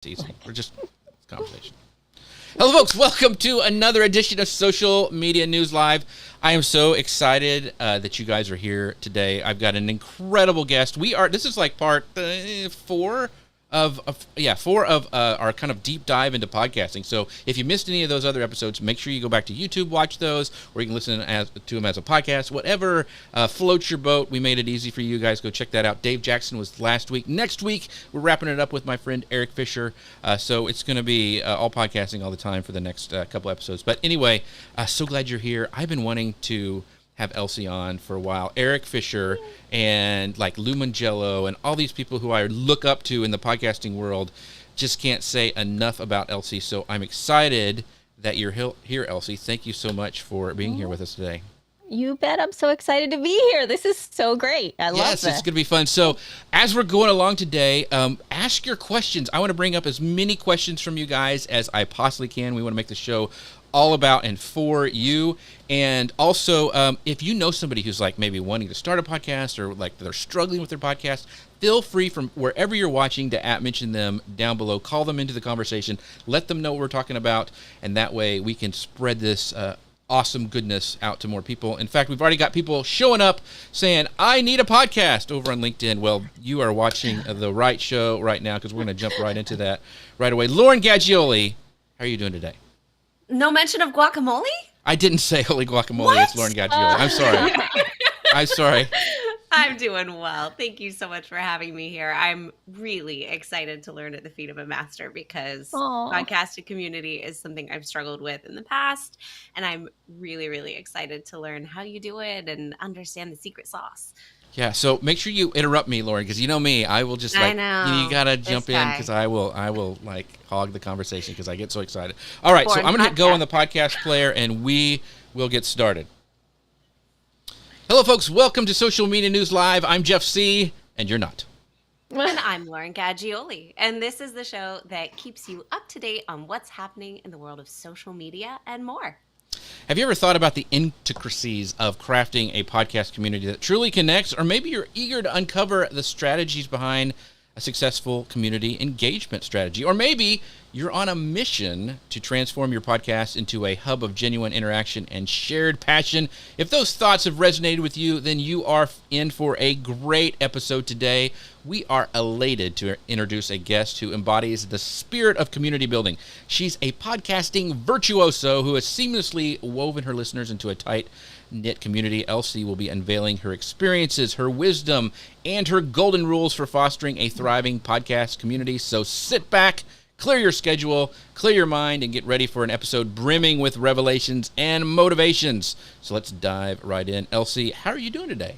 season. We're just conversation. Hello, folks. Welcome to another edition of Social Media News Live. I am so excited that you guys are here today. I've got an incredible guest. This is like part four of our kind of deep dive into podcasting. So if you missed any of those other episodes, make sure you go back to YouTube, watch those, or you can listen to them as a podcast. Whatever floats your boat. We made it easy for you guys. Go check that out. Dave Jackson was last week. Next week, we're wrapping it up with my friend Eric Fisher. So it's going to be all podcasting all the time for the next couple episodes. But anyway, so glad you're here. I've been wanting to have Elsie on for a while. Eric Fisher and like Lou Mangello and all these people who I look up to in the podcasting world, just can't say enough about Elsie. So I'm excited that you're here, Elsie. Thank you so much for being here with us today. You bet. I'm so excited to be here. This is so great. I love this. Yes, it's going to be fun. So as we're going along today, ask your questions. I want to bring up as many questions from you guys as I possibly can. We want to make the show all about and for you. And also, if you know somebody who's like maybe wanting to start a podcast or like they're struggling with their podcast, feel free from wherever you're watching to mention them down below. Call them into the conversation. Let them know what we're talking about. And that way we can spread this awesome goodness out to more people. In fact, we've already got people showing up saying, I need a podcast over on LinkedIn. Well, you are watching the right show right now because we're going to jump right into that right away. Lauren Gaggioli, how are you doing today? No mention of guacamole? I didn't say holy guacamole. What? It's Lauren Gaggioli. I'm sorry. I'm sorry. I'm doing well. Thank you so much for having me here. I'm really excited to learn at the feet of a master because podcasting community is something I've struggled with in the past. And I'm really, really excited to learn how you do it and understand the secret sauce. Yeah, so make sure you interrupt me, Lauren, because you know me. I will just like, you got to jump in because I will like hog the conversation because I get so excited. All right, so I'm going to hit go on the podcast player and we will get started. Hello, folks. Welcome to Social Media News Live. I'm Jeff C., and you're not. And I'm Lauren Gaggioli, and this is the show that keeps you up to date on what's happening in the world of social media and more. Have you ever thought about the intricacies of crafting a podcast community that truly connects, or maybe you're eager to uncover the strategies behind a successful community engagement strategy, or maybe you're on a mission to transform your podcast into a hub of genuine interaction and shared passion? If those thoughts have resonated with you, then you are in for a great episode today. We are elated to introduce a guest who embodies the spirit of community building. She's a podcasting virtuoso who has seamlessly woven her listeners into a tight-knit community. Elsie will be unveiling her experiences, her wisdom, and her golden rules for fostering a thriving podcast community. So sit back, clear your schedule, clear your mind, and get ready for an episode brimming with revelations and motivations. So let's dive right in. Elsie, how are you doing today?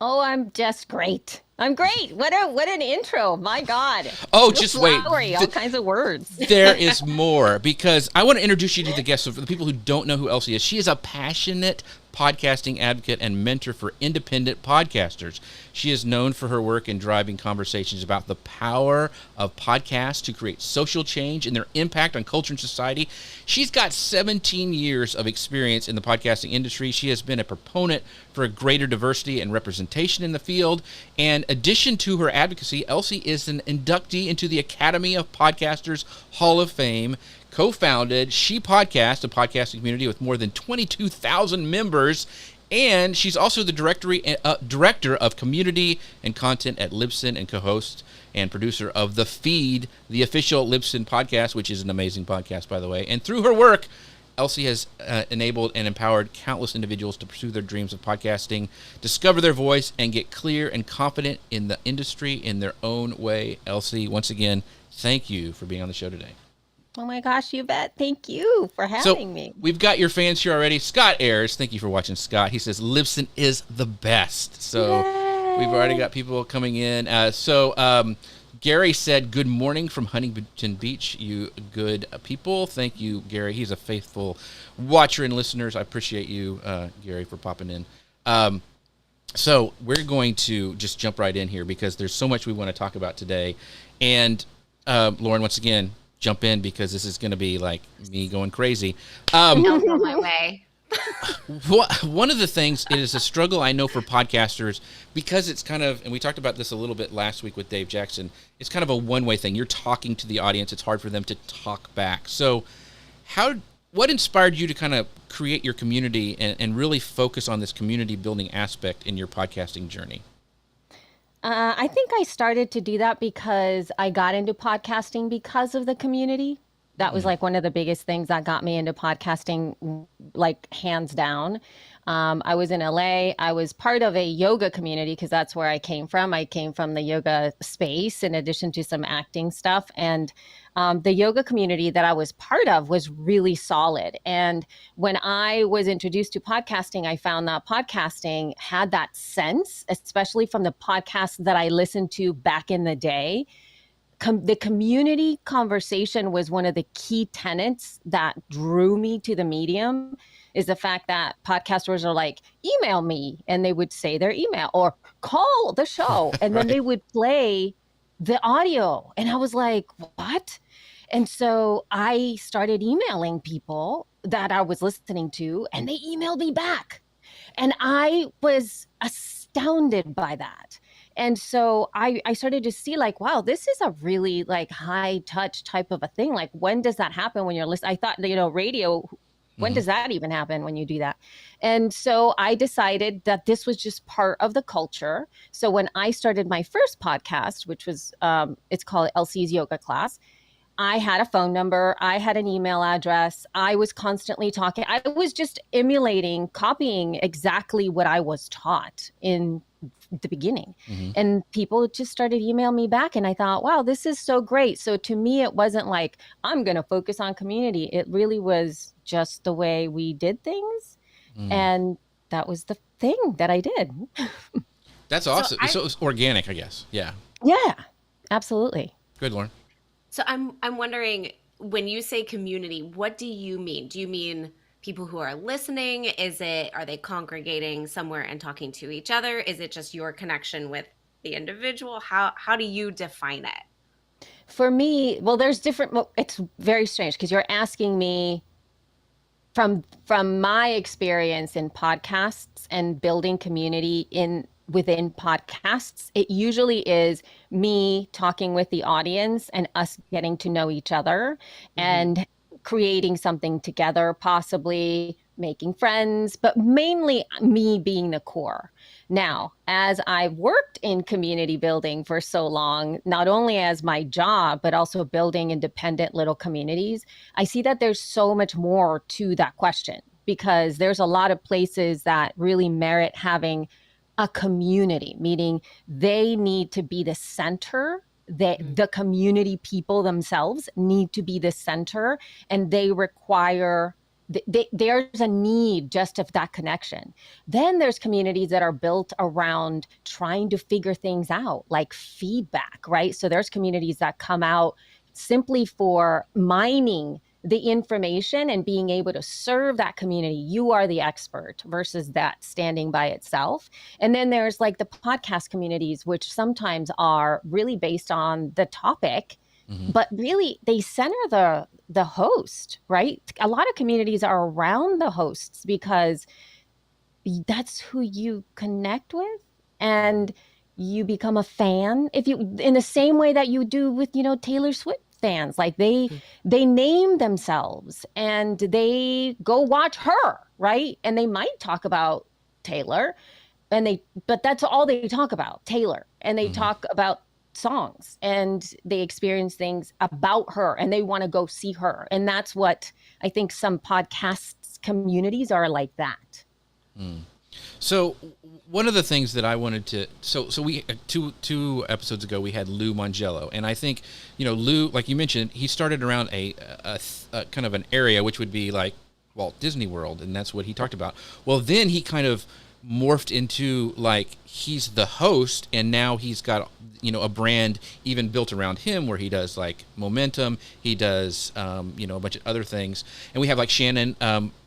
Oh, I'm just great. I'm great. What an intro. My God. Oh, just wait. All kinds of words. There is more, because I want to introduce you to the guest. So for the people who don't know who Elsie is, she is a passionate podcasting advocate and mentor for independent podcasters. She is known for her work in driving conversations about the power of podcasts to create social change and their impact on culture and society. She's got 17 years of experience in the podcasting industry. She has been a proponent for a greater diversity and representation in the field. And addition to her advocacy, Elsie is an inductee into the Academy of Podcasters Hall of Fame. Co-founded She Podcast, a podcasting community with more than 22,000 members, and she's also the director of community and content at Libsyn and co-host and producer of The Feed, the official Libsyn podcast, which is an amazing podcast, by the way. And through her work, Elsie has enabled and empowered countless individuals to pursue their dreams of podcasting, discover their voice, and get clear and confident in the industry in their own way. Elsie, once again, thank you for being on the show today. Oh my gosh, you bet. Thank you for having me. We've got your fans here already. Scott Ayers, thank you for watching, Scott. He says Libsyn is the best. So Yay. We've already got people coming in. Gary said, good morning from Huntington Beach, you good people. Thank you, Gary. He's a faithful watcher and listeners. I appreciate you, Gary, for popping in. So we're going to just jump right in here because there's so much we want to talk about today. And Lauren, once again, jump in because this is going to be like me going crazy. Don't go my way. One of the things, it is a struggle I know for podcasters, because it's kind of, and we talked about this a little bit last week with Dave Jackson, it's kind of a one-way thing. You're talking to the audience. It's hard for them to talk back. So what inspired you to kind of create your community and really focus on this community building aspect in your podcasting journey? I think I started to do that because I got into podcasting because of the community. That was like one of the biggest things that got me into podcasting, like hands down. I was in LA. I was part of a yoga community because that's where I came from. I came from the yoga space in addition to some acting stuff. And the yoga community that I was part of was really solid. And when I was introduced to podcasting, I found that podcasting had that sense, especially from the podcasts that I listened to back in the day. The community conversation was one of the key tenets that drew me to the medium, is the fact that podcasters are like, email me, and they would say their email, or call the show, and then they would play the audio. And I was like, what? And so I started emailing people that I was listening to, and they emailed me back. And I was astounded by that. And so I started to see like, wow, this is a really like high touch type of a thing. Like, when does that happen when you're listening? I thought, radio, when does that even happen when you do that? And so I decided that this was just part of the culture. So when I started my first podcast, which was, it's called Elsie's Yoga Class, I had a phone number. I had an email address. I was constantly talking. I was just emulating, copying exactly what I was taught in the beginning. And people just started emailing me back. And I thought, wow, this is so great. So to me, it wasn't like, I'm going to focus on community. It really was just the way we did things. And that was the thing that I did. That's awesome. So it was organic, I guess. Yeah. Yeah, absolutely. Good, Lauren. So I'm wondering, when you say community, what do you mean? Do you mean people who are listening? Are they congregating somewhere and talking to each other? Is it just your connection with the individual? How do you define it? For me, well, there's different, it's very strange because you're asking me from my experience in podcasts and building community within podcasts. It usually is me talking with the audience and us getting to know each other and creating something together, possibly making friends, but mainly me being the core. Now, as I've worked in community building for so long, not only as my job, but also building independent little communities, I see that there's so much more to that question, because there's a lot of places that really merit having a community, meaning they need to be the center. The community people themselves need to be the center, and they require, there's a need just of that connection. Then there's communities that are built around trying to figure things out, like feedback, right? So there's communities that come out simply for mining the information and being able to serve that community. You are the expert versus that standing by itself. And then there's like the podcast communities, which sometimes are really based on the topic, but really they center the host, right? A lot of communities are around the hosts because that's who you connect with, and you become a fan in the same way that you do with, Taylor Swift fans. Like they name themselves and they go watch her, right? And they might talk about Taylor, but that's all they talk about, Taylor. And they talk about songs and they experience things about her and they want to go see her. And that's what I think some podcasts communities are like that. So one of the things that I wanted to, so we, two episodes ago, we had Lou Mangello. And I think, Lou, like you mentioned, he started around a kind of an area, which would be like Walt Disney World. And that's what he talked about. Well, then he kind of morphed into like, he's the host, and now he's got, a brand even built around him where he does like Momentum, he does, a bunch of other things. And we have like Shannon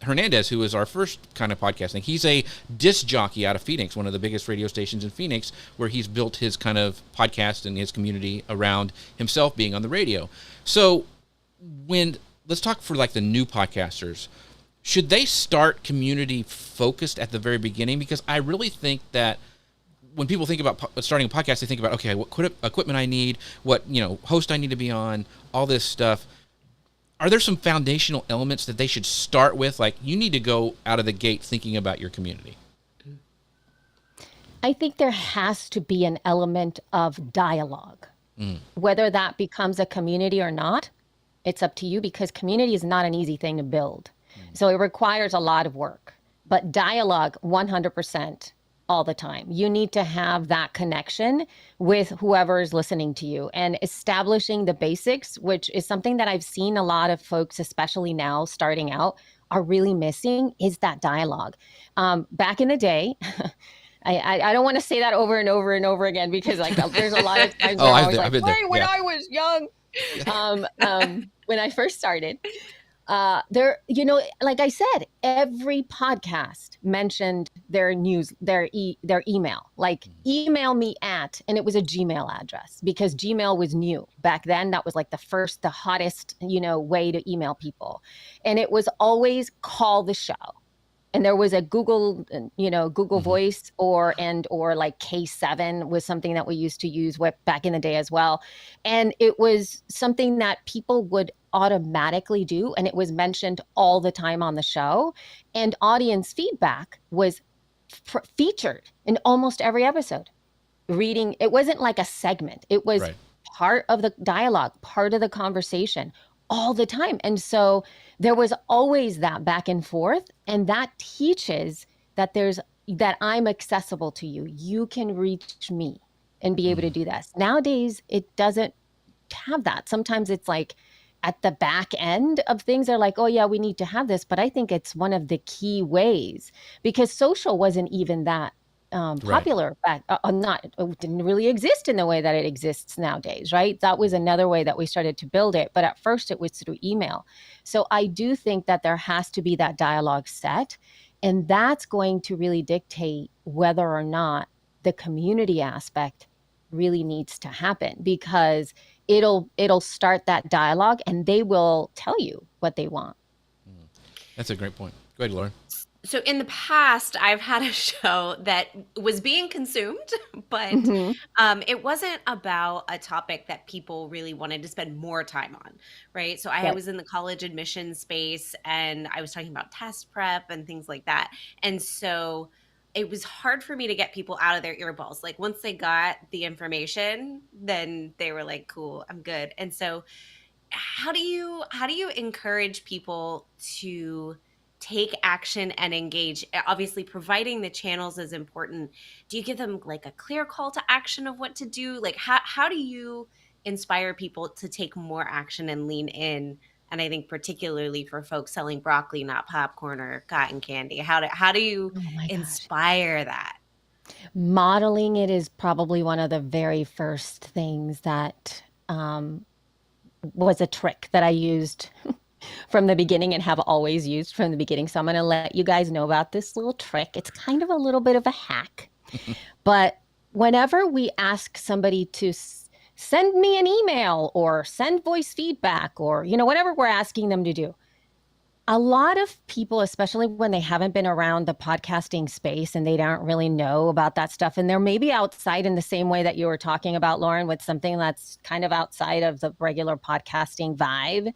Hernandez, who is our first kind of podcasting. He's a disc jockey out of Phoenix, one of the biggest radio stations in Phoenix, where he's built his kind of podcast and his community around himself being on the radio. So let's talk for like the new podcasters. should they start community focused at the very beginning? Because I really think that when people think about starting a podcast, they think about, okay, what equipment I need, what host I need to be on, all this stuff. Are there some foundational elements that they should start with? Like, you need to go out of the gate thinking about your community. I think there has to be an element of dialogue. Whether that becomes a community or not, it's up to you, because community is not an easy thing to build. So it requires a lot of work. But dialogue, 100%. All the time. You need to have that connection with whoever is listening to you, and establishing the basics, which is something that I've seen a lot of folks, especially now starting out, are really missing, is that dialogue. Back in the day, I don't want to say that over and over and over again, because like there's a lot of times where I was like, hey, when I was young, when I first started, there, like I said, every podcast mentioned their email, like email me at, and it was a Gmail address, because Gmail was new back then. That was like the hottest, way to email people. And it was always call the show. And there was a Google Voice or like K7 was something that we used to use back in the day as well. And it was something that people would automatically do. And it was mentioned all the time on the show. And audience feedback was featured in almost every episode. It wasn't like a segment. It was part of the dialogue, part of the conversation all the time. And so there was always that back and forth, and that teaches that I'm accessible to you. You can reach me and be able to do this. Nowadays, it doesn't have that. Sometimes it's like at the back end of things, they're like, oh yeah, we need to have this. But I think it's one of the key ways, because social wasn't even that popular back, it didn't really exist in the way that it exists nowadays, right? That was another way that we started to build it. But at first it was through email. So I do think that there has to be that dialogue set, and that's going to really dictate whether or not the community aspect really needs to happen, because it'll start that dialogue and they will tell you what they want. That's a great point. Go ahead, Lauren. So in the past, I've had a show that was being consumed, but it wasn't about a topic that people really wanted to spend more time on, right? So I was in the college admissions space, and I was talking about test prep and things like that. And so it was hard for me to get people out of their earballs. Like, once they got the information, then they were like, cool, I'm good. And so how do you encourage people to take action and engage? Obviously, providing the channels is important. Do you give them like a clear call to action of what to do? Like, how do you inspire people to take more action and lean in? And I think particularly for folks selling broccoli, not popcorn or cotton candy, how do you inspire that? Modeling it is probably one of the very first things that was a trick that I used from the beginning and have always used from the beginning. So I'm going to let you guys know about this little trick. It's kind of a little bit of a hack. But whenever we ask somebody to send me an email or send voice feedback or, whatever we're asking them to do, a lot of people, especially when they haven't been around the podcasting space and they don't really know about that stuff, and they're maybe outside in the same way that you were talking about, Lauren, with something that's kind of outside of the regular podcasting vibe,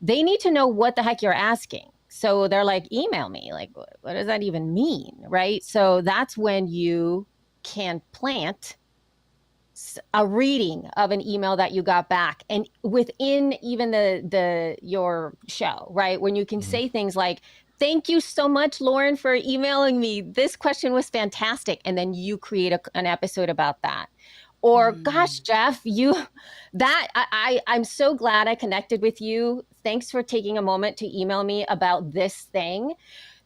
they need to know what the heck you're asking. So they're like, email me. Like, what does that even mean? Right? So that's when you can plant a reading of an email that you got back, and within even your show, right? When you can say things like, thank you so much, Lauren, for emailing me. This question was fantastic. And then you create an episode about that. Or, gosh, Jeff, I'm so glad I connected with you. Thanks for taking a moment to email me about this thing.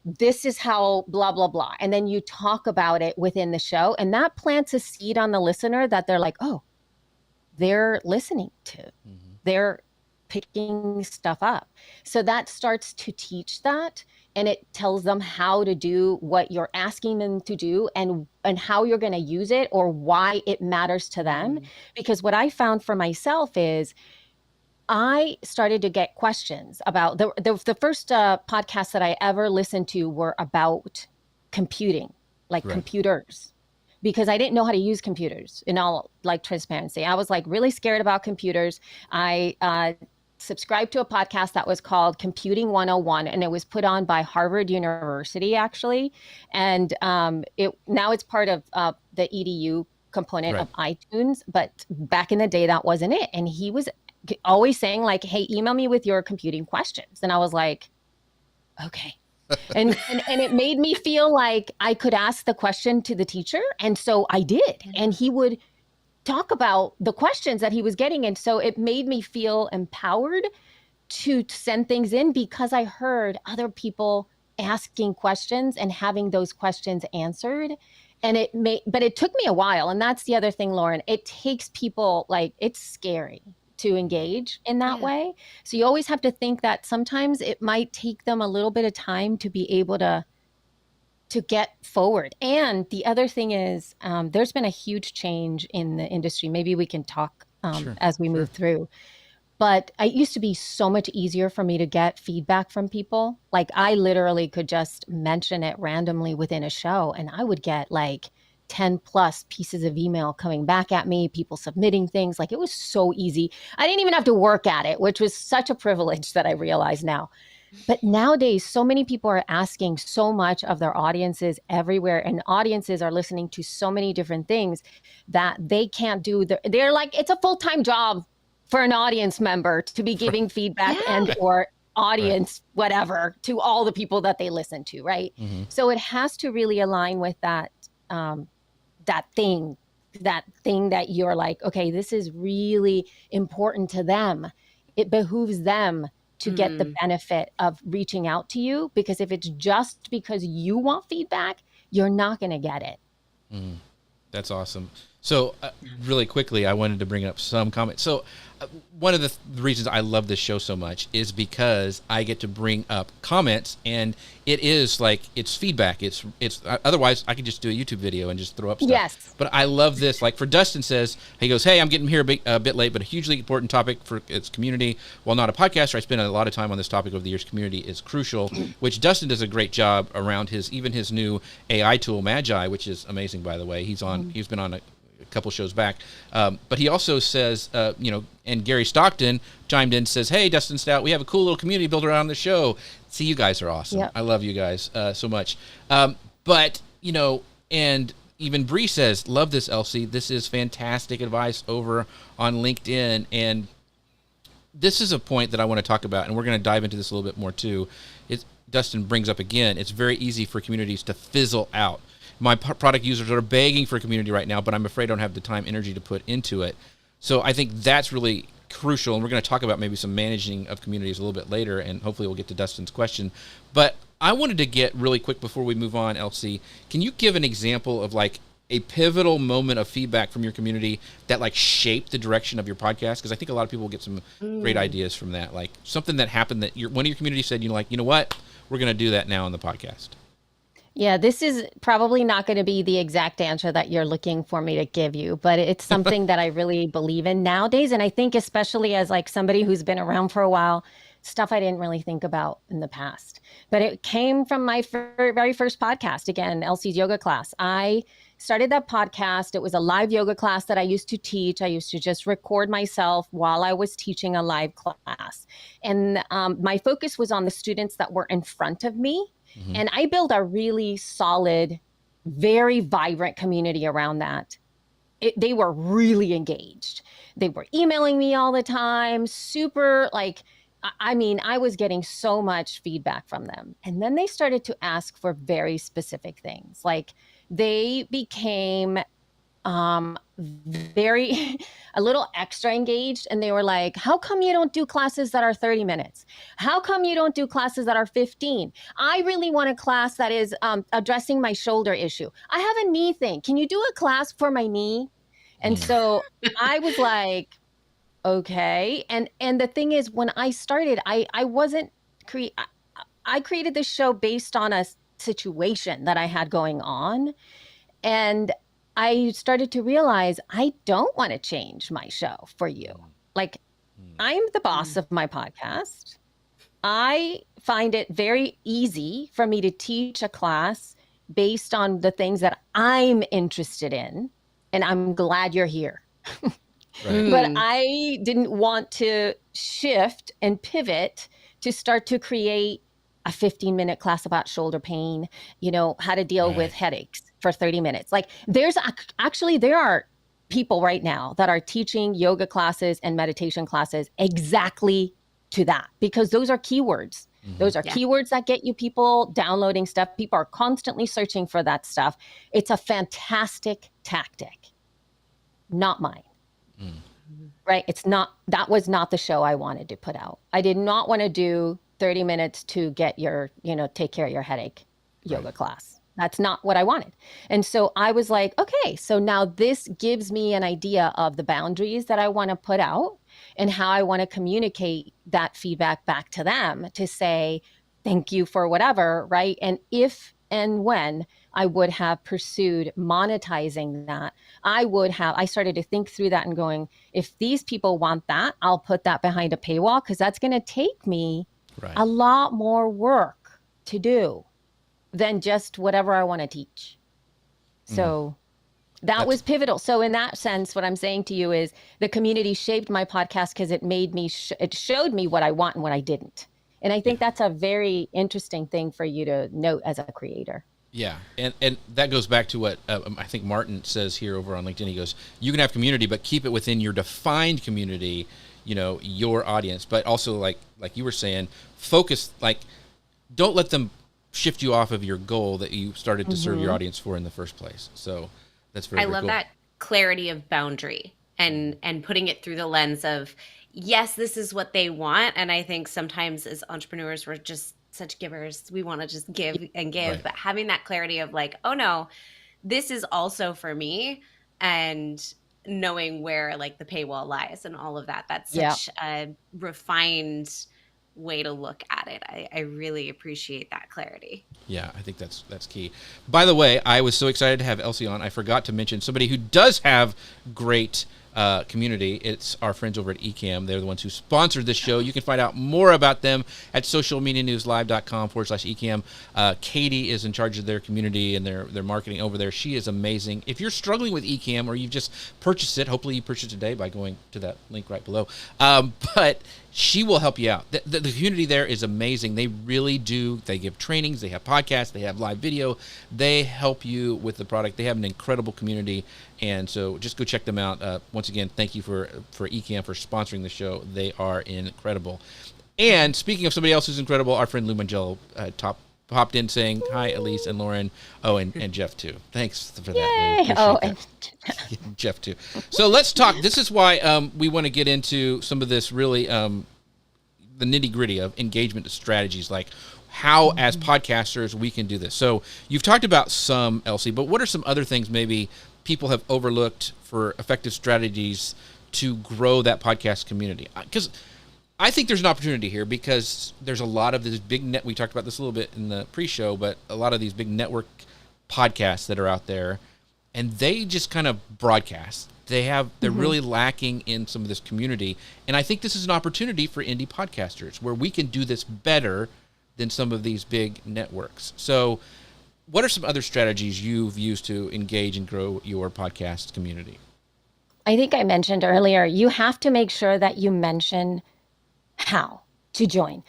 This is how blah, blah, blah. And then you talk about it within the show. And that plants a seed on the listener that they're like, oh, they're listening to. They're picking stuff up. So that starts to teach that. And it tells them how to do what you're asking them to do, and how you're going to use it, or why it matters to them. Because what I found for myself is I started to get questions about the first podcasts that I ever listened to were about computing, like Right. computers, because I didn't know how to use computers, in all like transparency. I was like really scared about computers. I subscribed to a podcast that was called Computing 101, and it was put on by Harvard University, actually. And now it's part of the EDU component Right. of iTunes, but back in the day that wasn't it. And he was always saying like, hey, email me with your computing questions. And I was like, okay. And it made me feel like I could ask the question to the teacher. And so I did. And he would talk about the questions that he was getting. And so it made me feel empowered to send things in, because I heard other people asking questions and having those questions answered. And but it took me a while. And that's the other thing, Lauren, it takes people, like, it's scary to engage in that way. So you always have to think that sometimes it might take them a little bit of time to be able to get forward. And the other thing is, there's been a huge change in the industry. Maybe we can talk as we move through. But it used to be so much easier for me to get feedback from people. Like, I literally could just mention it randomly within a show, and I would get like 10 plus pieces of email coming back at me, people submitting things. Like, it was so easy. I didn't even have to work at it, which was such a privilege that I realize now. But nowadays, so many people are asking so much of their audiences everywhere, and audiences are listening to so many different things that they can't do. They're like, it's a full-time job for an audience member to be giving feedback and or audience, whatever, to all the people that they listen to, right? Mm-hmm. So it has to really align with that, that thing that you're like, okay, this is really important to them. It behooves them to get the benefit of reaching out to you, because if it's just because you want feedback, you're not going to get it. That's awesome. So really quickly, I wanted to bring up some comments. So one of the reasons I love this show so much is because I get to bring up comments, and it is like, it's feedback. It's otherwise I could just do a YouTube video and just throw up stuff. Yes. But I love this. Like, for Dustin says, he goes, hey, I'm getting here a bit late, but a hugely important topic for its community. While not a podcaster, I spend a lot of time on this topic over the years. Community is crucial, which Dustin does a great job around his new AI tool, Magi, which is amazing, by the way. He's been on a couple shows back, but he also says, and Gary Stockton chimed in, says, hey, Dustin Stout, we have a cool little community built around the show. See, you guys are awesome. Yep. I love you guys so much. But, and even Bree says, love this, Elsie. This is fantastic advice over on LinkedIn. And this is a point that I want to talk about, and we're going to dive into this a little bit more too. Dustin brings up again, it's very easy for communities to fizzle out. My product users are begging for a community right now, but I'm afraid I don't have the time, energy to put into it. So I think that's really crucial, and we're going to talk about maybe some managing of communities a little bit later, and hopefully we'll get to Dustin's question. But I wanted to get really quick before we move on, Elsie, can you give an example of like a pivotal moment of feedback from your community that like shaped the direction of your podcast? Because I think a lot of people will get some great ideas from that, like something that happened that one of your community said, you know what, we're going to do that now on the podcast. Yeah, this is probably not going to be the exact answer that you're looking for me to give you, but it's something that I really believe in nowadays. And I think especially as like somebody who's been around for a while, stuff I didn't really think about in the past. But it came from my very first podcast, again, Elsie's yoga class. I started that podcast. It was a live yoga class that I used to teach. I used to just record myself while I was teaching a live class. And my focus was on the students that were in front of me. Mm-hmm. And I built a really solid, very vibrant community around that. They were really engaged. They were emailing me all the time, super like, I was getting so much feedback from them. And then they started to ask for very specific things. Like, they became very a little extra engaged, and they were like, how come you don't do classes that are 30 minutes? How come you don't do classes that are 15? I really want a class that is addressing my shoulder issue. I have a knee thing. Can you do a class for my knee? And so I was like, okay. And the thing is, when I started, I created this show based on a situation that I had going on. And I started to realize I don't want to change my show for you. Like, I'm the boss of my podcast. I find it very easy for me to teach a class based on the things that I'm interested in. And I'm glad you're here. Right. But I didn't want to shift and pivot to start to create a 15-minute class about shoulder pain, how to deal with headaches for 30 minutes. Like there are people right now that are teaching yoga classes and meditation classes exactly to that, because those are keywords. Those are keywords that get you people downloading stuff. People are constantly searching for that stuff. It's a fantastic tactic, not mine. Right? That was not the show I wanted to put out. I did not want to do 30 minutes to get your, take care of your headache yoga class. That's not what I wanted. And so I was like, okay, so now this gives me an idea of the boundaries that I want to put out and how I want to communicate that feedback back to them to say, thank you for whatever, right? And if and when I would have pursued monetizing that, I started to think through that and going, if these people want that, I'll put that behind a paywall, because that's going to take me a lot more work to do than just whatever I want to teach. So that was pivotal. So in that sense, what I'm saying to you is the community shaped my podcast because it made me, it showed me what I want and what I didn't. And I think that's a very interesting thing for you to note as a creator. Yeah, and that goes back to what I think Martin says here over on LinkedIn. He goes, you can have community, but keep it within your defined community, your audience. But also, like you were saying, focus, don't let them shift you off of your goal that you started to serve your audience for in the first place. So that's very, very I love cool. that clarity of boundary and putting it through the lens of, yes, this is what they want. And I think sometimes as entrepreneurs, we're just such givers. We want to just give and give. Right. But having that clarity of like, oh no, this is also for me, and knowing where the paywall lies and all of that. That's such a refined way to look at it. I really appreciate that clarity. Yeah, I think that's key. By the way, I was so excited to have Elsie on. I forgot to mention somebody who does have great community. It's our friends over at Ecamm. They're the ones who sponsored this show. You can find out more about them at socialmedianewslive.com/Ecamm. Katie is in charge of their community and their marketing over there. She is amazing. If you're struggling with Ecamm or you've just purchased it, hopefully you purchased it today by going to that link right below. But she will help you out. The community there is amazing. They really do. They give trainings. They have podcasts. They have live video. They help you with the product. They have an incredible community. And so just go check them out. Once again, thank you for Ecamm for sponsoring the show. They are incredible. And speaking of somebody else who's incredible, our friend Lou Mangello popped in saying, hi, Elise and Lauren. Oh, and Jeff, too. Thanks for that. Yay! And Jeff, too. So let's talk. This is why we want to get into some of this really the nitty-gritty of engagement strategies, like how, as podcasters, we can do this. So you've talked about some, Elsie, but what are some other things maybe people have overlooked for effective strategies to grow that podcast community? Because I think there's an opportunity here, because there's a lot of this big we talked about this a little bit in the pre-show, but a lot of these big network podcasts that are out there, and they just kind of broadcast. They're really lacking in some of this community. And I think this is an opportunity for indie podcasters where we can do this better than some of these big networks. So what are some other strategies you've used to engage and grow your podcast community? I think I mentioned earlier, you have to make sure that you mention how to join.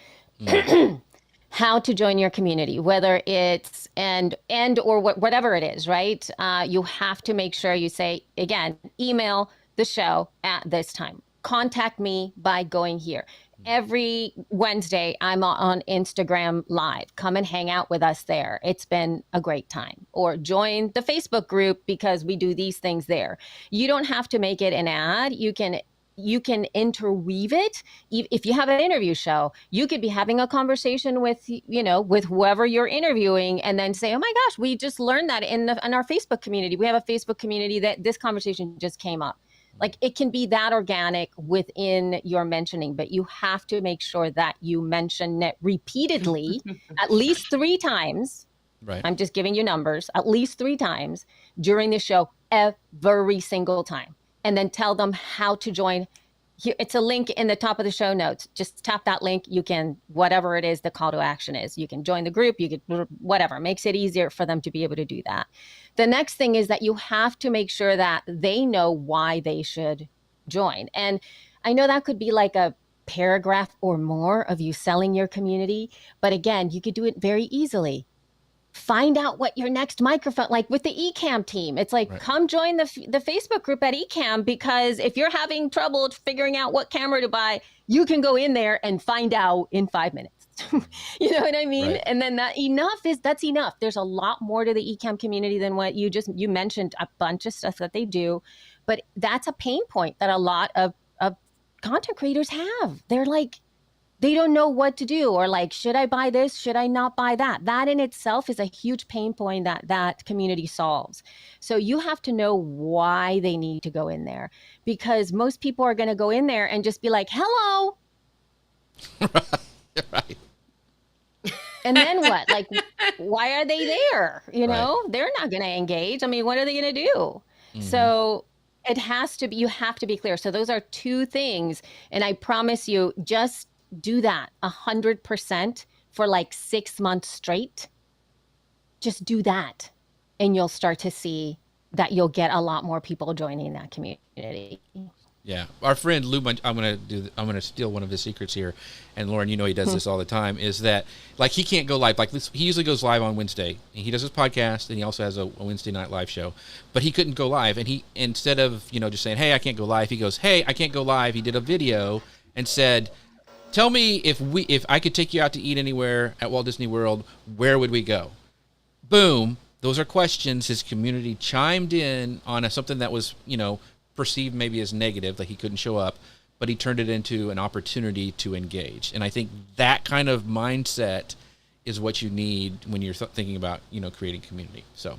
How to join your community, whether it's or whatever it is, right? You have to make sure you say, again, email the show at this time. Contact me by going here. Every Wednesday, I'm on Instagram Live. Come and hang out with us there. It's been a great time. Or join the Facebook group because we do these things there. You don't have to make it an ad. You can interweave it. If you have an interview show, you could be having a conversation with whoever you're interviewing, and then say, oh my gosh, we just learned that in our Facebook community. We have a Facebook community that this conversation just came up. Like, it can be that organic within your mentioning, but you have to make sure that you mention it repeatedly, at least 3 times. Right. I'm just giving you numbers, at least 3 times during the show, every single time. And then tell them how to join It's a link in the top of the show notes. Just tap that link. You can, whatever it is, the call to action is, you can join the group, you can, whatever, makes it easier for them to be able to do that. The next thing is that you have to make sure that they know why they should join. And I know that could be like a paragraph or more of you selling your community. But again, you could do it very easily. Find out what your next microphone, like with the Ecamm team, it's like, come join the Facebook group at Ecamm, because if you're having trouble figuring out what camera to buy, you can go in there and find out in 5 minutes. You know what I mean? Right. And then that's enough. There's a lot more to the Ecamm community than what you mentioned, a bunch of stuff that they do, but that's a pain point that a lot of content creators have. They're like, they don't know what to do, or like, should I buy this? Should I not buy that? That in itself is a huge pain point that community solves. So you have to know why they need to go in there, because most people are going to go in there and just be like, hello. Right. And then what? Like, why are they there? You know, they're not going to engage. I mean, what are they going to do? Mm-hmm. So you have to be clear. So those are two things. And I promise you, just do that 100% for like 6 months straight. Just do that. And you'll start to see that you'll get a lot more people joining that community. Yeah. Our friend Lou, I'm going to steal one of his secrets here. And Lauren, you know, he does this all the time, is that like, he can't go live. Like this, he usually goes live on Wednesday. He does his podcast, and he also has a Wednesday night live show, but he couldn't go live. And he, instead of, just saying, hey, I can't go live, he goes, hey, I can't go live. He did a video and said, tell me if I could take you out to eat anywhere at Walt Disney World, where would we go? Boom. Those are questions. His community chimed in on something that was, perceived maybe as negative, like he couldn't show up, but he turned it into an opportunity to engage. And I think that kind of mindset is what you need when you're thinking about, creating community. So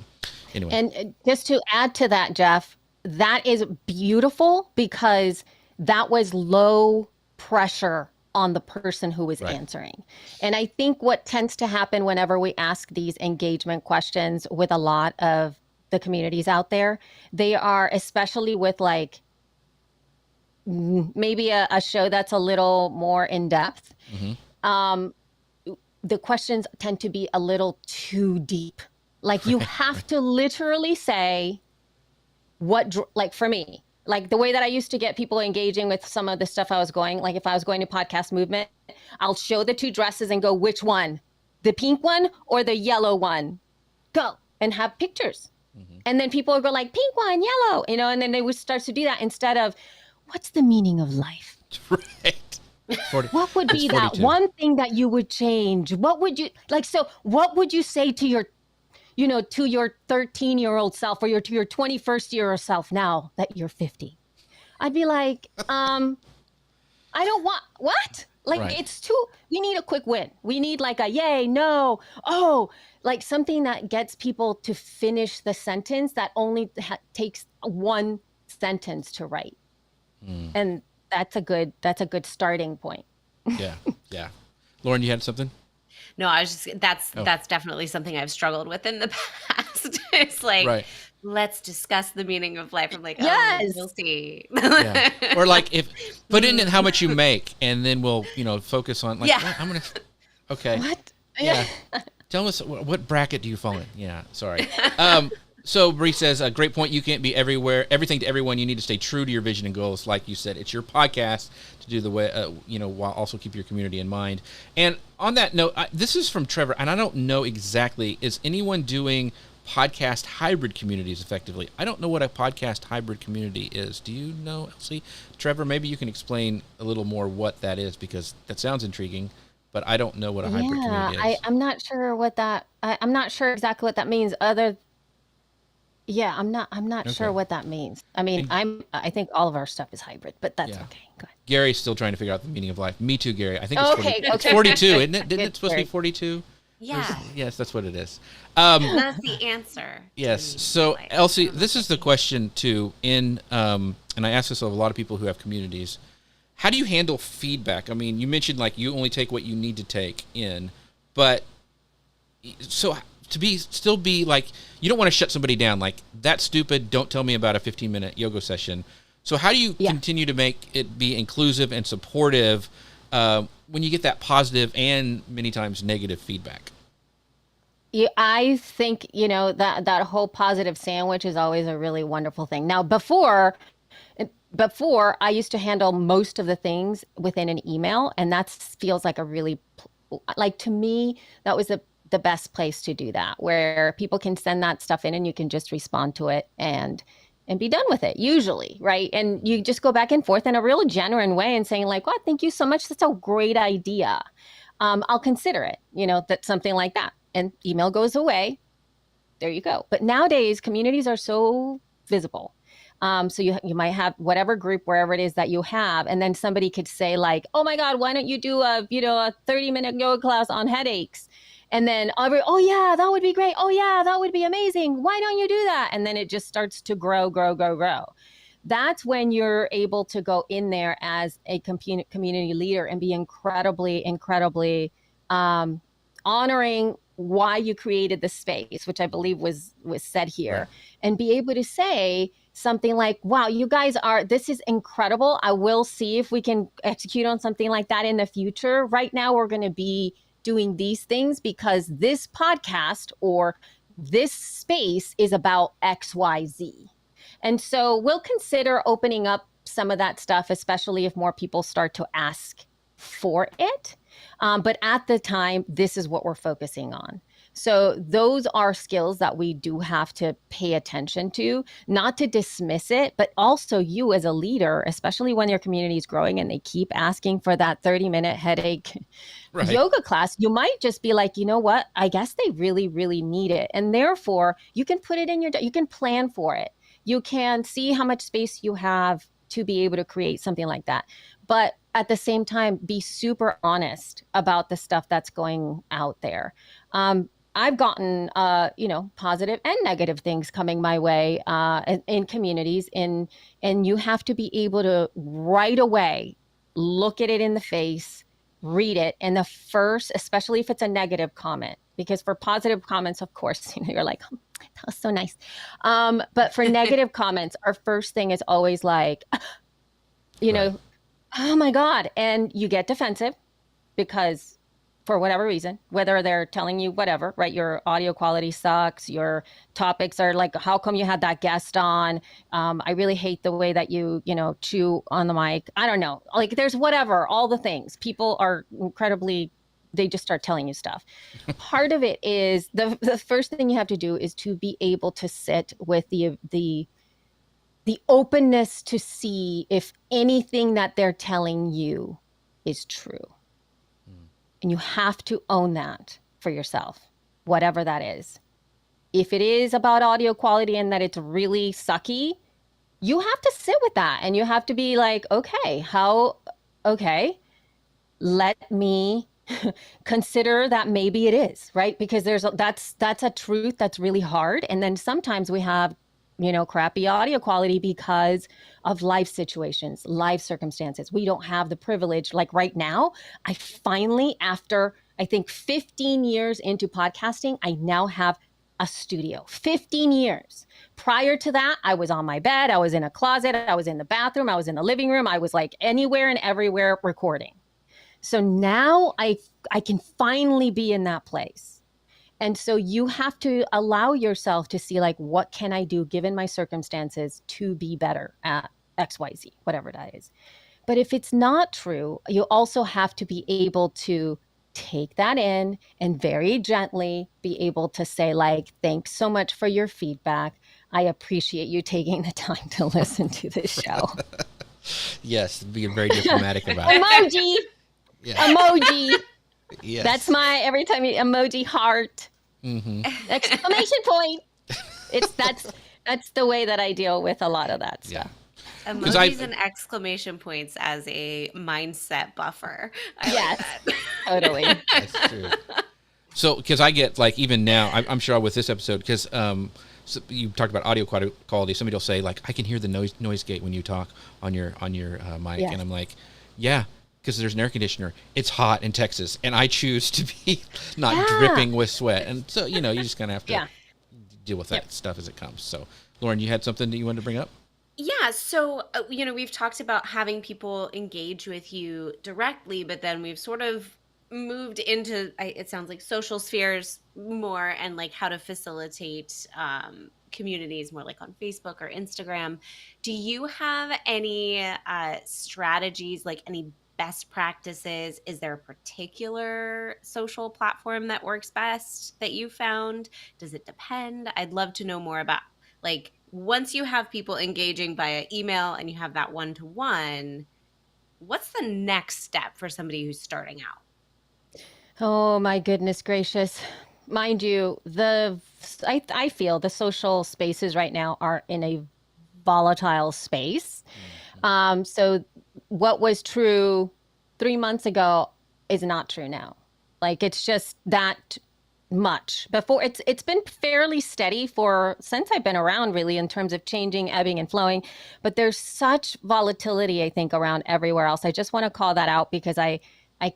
anyway. And just to add to that, Jeff, that is beautiful, because that was low pressure on the person who was answering. And I think what tends to happen whenever we ask these engagement questions with a lot of the communities out there, they are, especially with like maybe a show that's a little more in depth, the questions tend to be a little too deep. Like you have to literally say like for me, like the way that I used to get people engaging with some of the stuff I was going, like if I was going to Podcast Movement, I'll show the two dresses and go, which one? The pink one or the yellow one? Go, and have pictures. Mm-hmm. And then people would go like, pink one, yellow, and then they would start to do that instead of, what's the meaning of life? Right. What would be that one thing that you would change? What would you, like, so what would you say to your, to your 13-year-old self, or to your 21st-year-old self now that you're 50? I'd be like, I don't want, what? Like, it's too, we need a quick win. We need like a yay, no, oh, like something that gets people to finish the sentence that only takes one sentence to write. And that's a good starting point. Yeah. Lauren, you had something? No, I was just, that's definitely something I've struggled with in the past. It's like, let's discuss the meaning of life. I'm like, yes, we'll see. Yeah. Or like, if put in how much you make, and then we'll, focus on like, I'm going to, okay. What? Yeah. Tell us, what bracket do you fall in? Yeah, sorry. So Bree says, a great point. You can't be everything to everyone. You need to stay true to your vision and goals. Like you said, it's your podcast to do the way, while also keep your community in mind. And on that note, this is from Trevor, and I don't know exactly, is anyone doing podcast hybrid communities effectively? I don't know what a podcast hybrid community is. Do you know, Elsie? Trevor, maybe you can explain a little more what that is, because that sounds intriguing, but I don't know what a hybrid community is. I'm not sure what that, I'm not sure exactly what that means I'm not sure what that means. I mean, I think all of our stuff is hybrid, but that's okay. Go ahead. Gary's still trying to figure out the meaning of life. Me too, Gary. I think it's 42, isn't it? Didn't it supposed to be 42? Yeah. Yes, that's what it is. That's the answer. Yes. So, Elsie, this is the question too. And I ask this of a lot of people who have communities. How do you handle feedback? I mean, you mentioned like you only take what you need to take in, but so still be like, you don't want to shut somebody down. Like, that's stupid. Don't tell me about a 15-minute yoga session. So how do you continue to make it be inclusive and supportive when you get that positive and many times negative feedback? Yeah, I think, that whole positive sandwich is always a really wonderful thing. Now, before I used to handle most of the things within an email, and that feels like to me, that was the best place to do that, where people can send that stuff in and you can just respond to it and be done with it, usually, right? And you just go back and forth in a real genuine way and saying like, "Well, thank you so much. That's a great idea. I'll consider it," that something like that. And email goes away. There you go. But nowadays, communities are so visible. So you might have whatever group, wherever it is that you have, and then somebody could say like, "Oh my God, why don't you do a 30-minute yoga class on headaches?" And then, "Oh yeah, that would be great. Oh yeah, that would be amazing. Why don't you do that?" And then it just starts to grow. That's when you're able to go in there as a community leader and be incredibly honoring why you created the space, which I believe was said here, right. And be able to say something like, "Wow, you guys this is incredible. I will see if we can execute on something like that in the future. Right now, we're going to be doing these things because this podcast or this space is about XYZ. And so we'll consider opening up some of that stuff, especially if more people start to ask for it. But at the time, this is what we're focusing on." So those are skills that we do have to pay attention to, not to dismiss it, but also you as a leader, especially when your community is growing and they keep asking for that 30-minute headache yoga class, you might just be like, "You know what? I guess they really, really need it." And therefore, you can put it in you can plan for it. You can see how much space you have to be able to create something like that. But at the same time, be super honest about the stuff that's going out there. I've gotten, positive and negative things coming my way in communities, and you have to be able to right away look at it in the face, read it, and especially if it's a negative comment, because for positive comments, of course, you're like, "Oh, that was so nice." But for negative comments, our first thing is always like, right. "Oh my God," and you get defensive because, for whatever reason, whether they're telling you whatever, right? Your audio quality sucks. Your topics are like, "How come you had that guest on? I really hate the way that you chew on the mic." I don't know. Like there's whatever, all the things. People are they just start telling you stuff. Part of it is the first thing you have to do is to be able to sit with the openness to see if anything that they're telling you is true. And you have to own that for yourself, whatever that is. If it is about audio quality and that it's really sucky, you have to sit with that and you have to be like, okay, let me consider that maybe it is, right? Because that's a truth that's really hard. And then sometimes we have crappy audio quality because of life situations, life circumstances. We don't have the privilege. Like right now, I finally, after I think 15 years into podcasting, I now have a studio. 15 years. Prior to that, I was on my bed. I was in a closet. I was in the bathroom. I was in the living room. I was like anywhere and everywhere recording. So now I can finally be in that place. And so you have to allow yourself to see like, what can I do given my circumstances to be better at XYZ, whatever that is. But if it's not true, you also have to be able to take that in and very gently be able to say like, "Thanks so much for your feedback. I appreciate you taking the time to listen to this show." Yes, being very diplomatic about it. Emoji. Yeah. Emoji. Yes. That's my every time emoji heart. Mm-hmm. Exclamation point. That's the way that I deal with a lot of that stuff. Yeah. Emojis and exclamation points as a mindset buffer. Yes, totally. That's true. So, because I get like even now, I'm sure with this episode, because so you talked about audio quality. Somebody will say like, "I can hear the noise gate when you talk on your mic," and I'm like, "Yeah." Because there's an air conditioner. It's hot in Texas, and I choose to be not dripping with sweat. And so, you just kind of have to deal with that stuff as it comes. So, Lauren, you had something that you wanted to bring up? Yeah, so we've talked about having people engage with you directly, but then we've sort of moved into it sounds like social spheres more, and like how to facilitate communities more like on Facebook or Instagram. Do you have any strategies, like any best practices? Is there a particular social platform that works best that you found? Does it depend? I'd love to know more about, like, once you have people engaging via email and you have that one-to-one, what's the next step for somebody who's starting out? Oh my goodness gracious. Mind you, I feel the social spaces right now are in a volatile space. So what was true 3 months ago is not true now. Like it's just that much. Before it's been fairly steady for since I've been around really in terms of changing, ebbing and flowing, but there's such volatility I think around everywhere else. I just want to call that out because I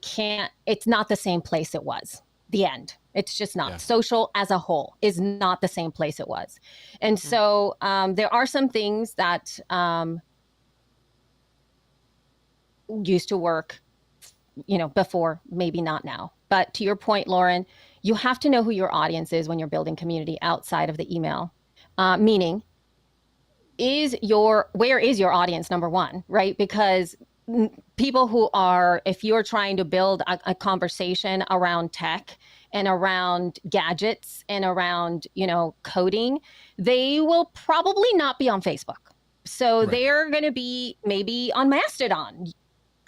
can't, it's not the same place it was. The end. It's just not. Yeah. Social as a whole is not the same place it was. And so there are some things that used to work, before, maybe not now. But to your point, Lauren, you have to know who your audience is when you're building community outside of the email. Meaning, where is your audience, number one, right? Because people who are, if you're trying to build a conversation around tech and around gadgets and around, coding, they will probably not be on Facebook. So Right. they're going to be maybe on Mastodon.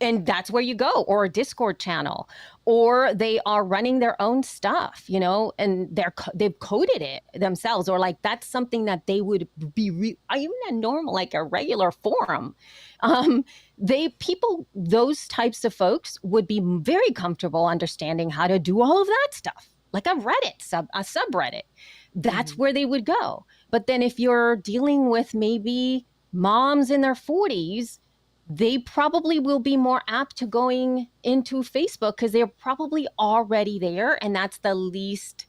And that's where you go, or a Discord channel, or they are running their own stuff, and they've coded it themselves, or like that's something that they would be even a normal, like a regular forum. Those types of folks would be very comfortable understanding how to do all of that stuff, like a subreddit. That's where they would go. But then if you're dealing with maybe moms in their 40s, they probably will be more apt to going into Facebook because they're probably already there. And that's the least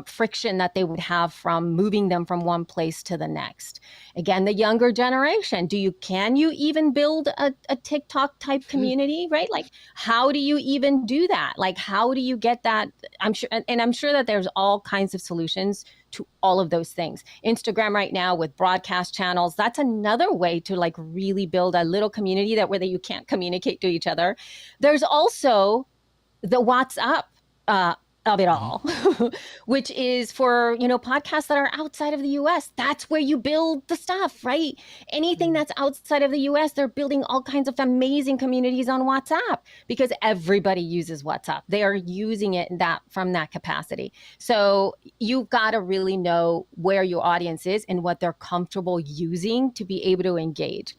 friction that they would have from moving them from one place to the next. Again, the younger generation, can you even build a TikTok type community, right? Like, how do you even do that? Like, how do you get that? I'm sure, and I'm sure that there's all kinds of solutions to all of those things. Instagram right now with broadcast channels, that's another way to like really build a little community that whether you can't communicate to each other. There's also the WhatsApp of it all, which is for, podcasts that are outside of the US. That's where you build the stuff, right? Anything that's outside of the US, they're building all kinds of amazing communities on WhatsApp because everybody uses WhatsApp. They are using it from that capacity. So you've got to really know where your audience is and what they're comfortable using to be able to engage.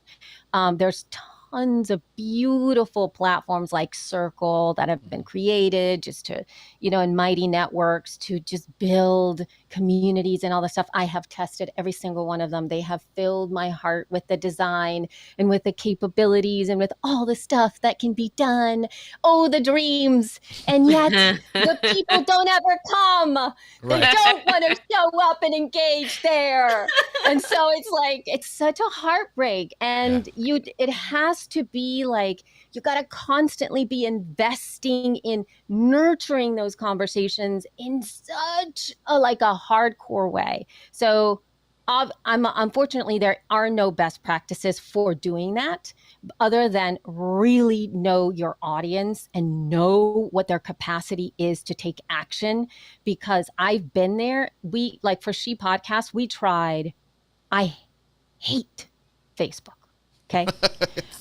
There's tons of beautiful platforms like Circle that have been created just to, and Mighty Networks to just build communities and all the stuff. I have tested every single one of them. They have filled my heart with the design and with the capabilities and with all the stuff that can be done. Oh, the dreams. And yet the people don't ever come. They don't want to show up and engage there. And so it's like, it's such a heartbreak. And it has to be like, you got to constantly be investing in nurturing those conversations in such a hardcore way. So unfortunately, there are no best practices for doing that other than really know your audience and know what their capacity is to take action. Because I've been there. For She Podcast, we tried. I hate Facebook. Okay.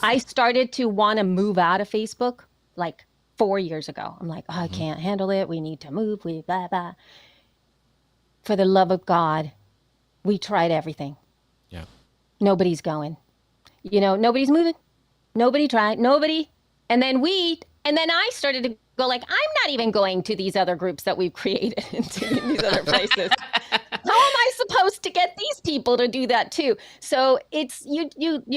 I started to want to move out of Facebook like 4 years ago. I'm like, I can't handle it. We need to move. Blah, blah. For the love of God, we tried everything. Yeah. Nobody's going. Nobody's moving. Nobody tried. Nobody. And then I started to go like, I'm not even going to these other groups that we've created into these other places. How am I supposed to get these people to do that too? So it's you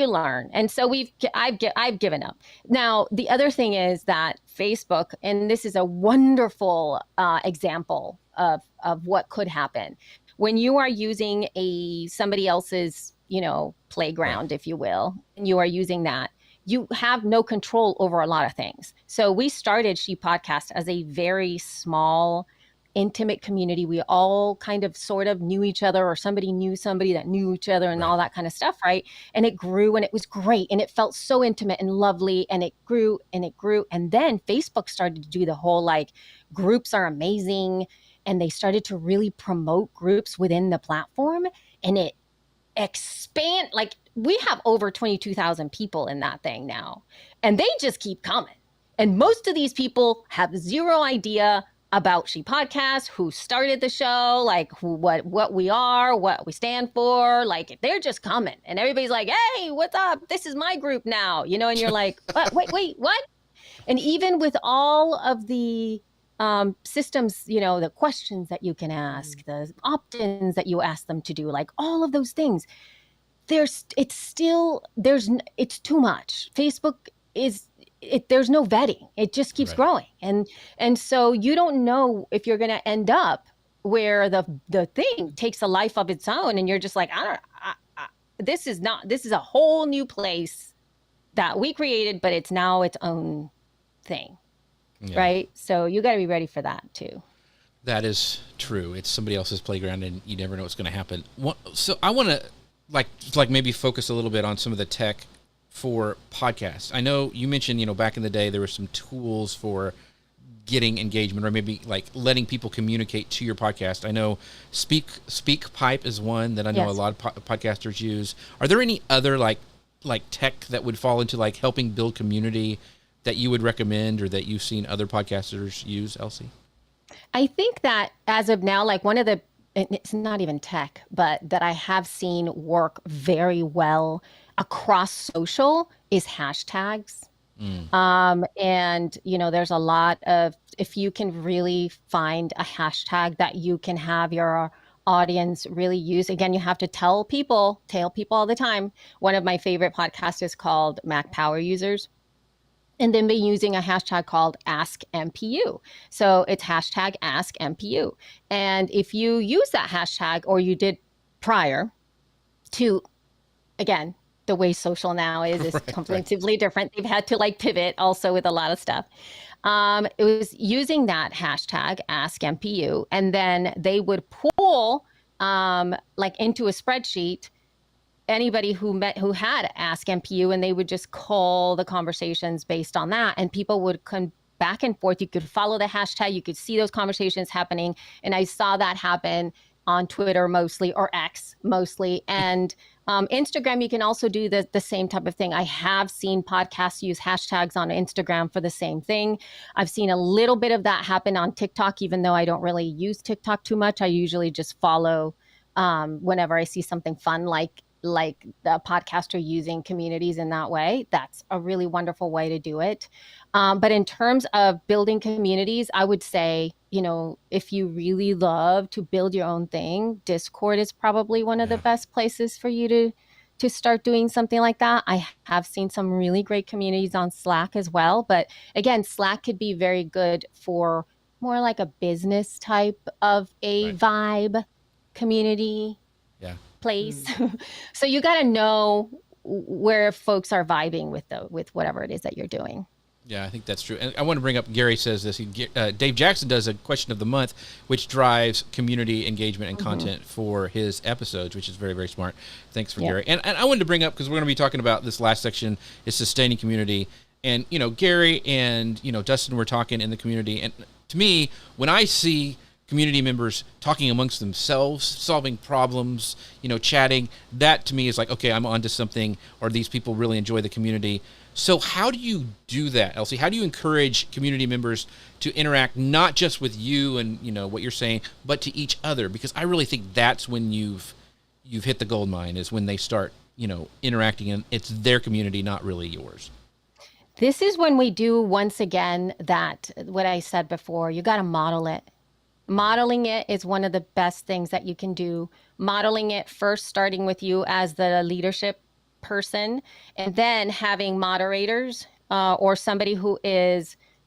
learn, and so I've given up. Now the other thing is that Facebook, and this is a wonderful example of what could happen when you are using somebody else's playground, if you will, and you are using that, you have no control over a lot of things. So we started She Podcast as a very small, intimate community. We all kind of sort of knew each other, or somebody knew somebody that knew each other, and all that kind of stuff, right? And it grew, and it was great, and it felt so intimate and lovely, and it grew and it grew. And then Facebook started to do the whole like, groups are amazing, and they started to really promote groups within the platform, and it expand. Like, we have over 22,000 people in that thing now, and they just keep coming. And most of these people have zero idea about She Podcast, who started the show, like what we are, what we stand for. Like, they're just coming, and everybody's like, hey, what's up? This is my group now, and you're like, wait, what? And even with all of the systems, the questions that you can ask, the opt-ins that you ask them to do, like all of those things, it's too much. Facebook there's no vetting. It just keeps growing. And so you don't know if you're going to end up where the thing takes a life of its own, and you're just like, this is a whole new place that we created, but it's now its own thing. Yeah. Right? So you got to be ready for that too. That is true. It's somebody else's playground, and you never know what's going to happen. So I want to like maybe focus a little bit on some of the tech for podcasts. I know you mentioned, back in the day, there were some tools for getting engagement, or maybe like letting people communicate to your podcast. I know SpeakPipe is one that I know a lot of podcasters use. Are there any other like tech that would fall into like helping build community that you would recommend, or that you've seen other podcasters use, Elsie? I think that as of now, like one of the, it's not even tech, but that I have seen work very well across social is hashtags. And, there's a lot of, if you can really find a hashtag that you can have your audience really use. Again, you have to tell people all the time. One of my favorite podcasts is called Mac Power Users. And then been using a hashtag called Ask MPU. So it's hashtag Ask MPU. And if you use that hashtag, or you did prior to, again, the way social now is completely different. They've had to like pivot also with a lot of stuff. It was using that hashtag Ask MPU, and then they would pull like into a spreadsheet anybody who had Ask MPU, and they would just call the conversations based on that, and people would come back and forth. You could follow the hashtag, you could see those conversations happening, and I saw that happen on Twitter mostly, or X mostly, and Instagram. You can also do the same type of thing. I have seen podcasts use hashtags on Instagram for the same thing. I've seen a little bit of that happen on TikTok, even though I don't really use TikTok too much. I usually just follow whenever I see something fun, like the podcaster using communities in that way. That's a really wonderful way to do it. But in terms of building communities, I would say, if you really love to build your own thing, Discord is probably one of the best places for you to start doing something like that. I have seen some really great communities on Slack as well. But again, Slack could be very good for more like a business type of a vibe community place. So you got to know where folks are vibing with whatever it is that you're doing. Yeah, I think that's true. And I want to bring up, Gary says this, Dave Jackson does a question of the month, which drives community engagement and content for his episodes, which is very, very smart. Thanks for Gary. And I wanted to bring up, because we're going to be talking about this last section, is sustaining community. And, Gary and, Dustin were talking in the community. And to me, when I see community members talking amongst themselves, solving problems, chatting, that to me is like, okay, I'm onto something, or these people really enjoy the community. So how do you do that, Elsie? How do you encourage community members to interact, not just with you and, what you're saying, but to each other? Because I really think that's when you've hit the gold mine, is when they start, interacting, and it's their community, not really yours. This is when we do, once again, that what I said before, you got to model it. Modeling it is one of the best things that you can do. Modeling it first, starting with you as the leadership person, and then having moderators or somebody who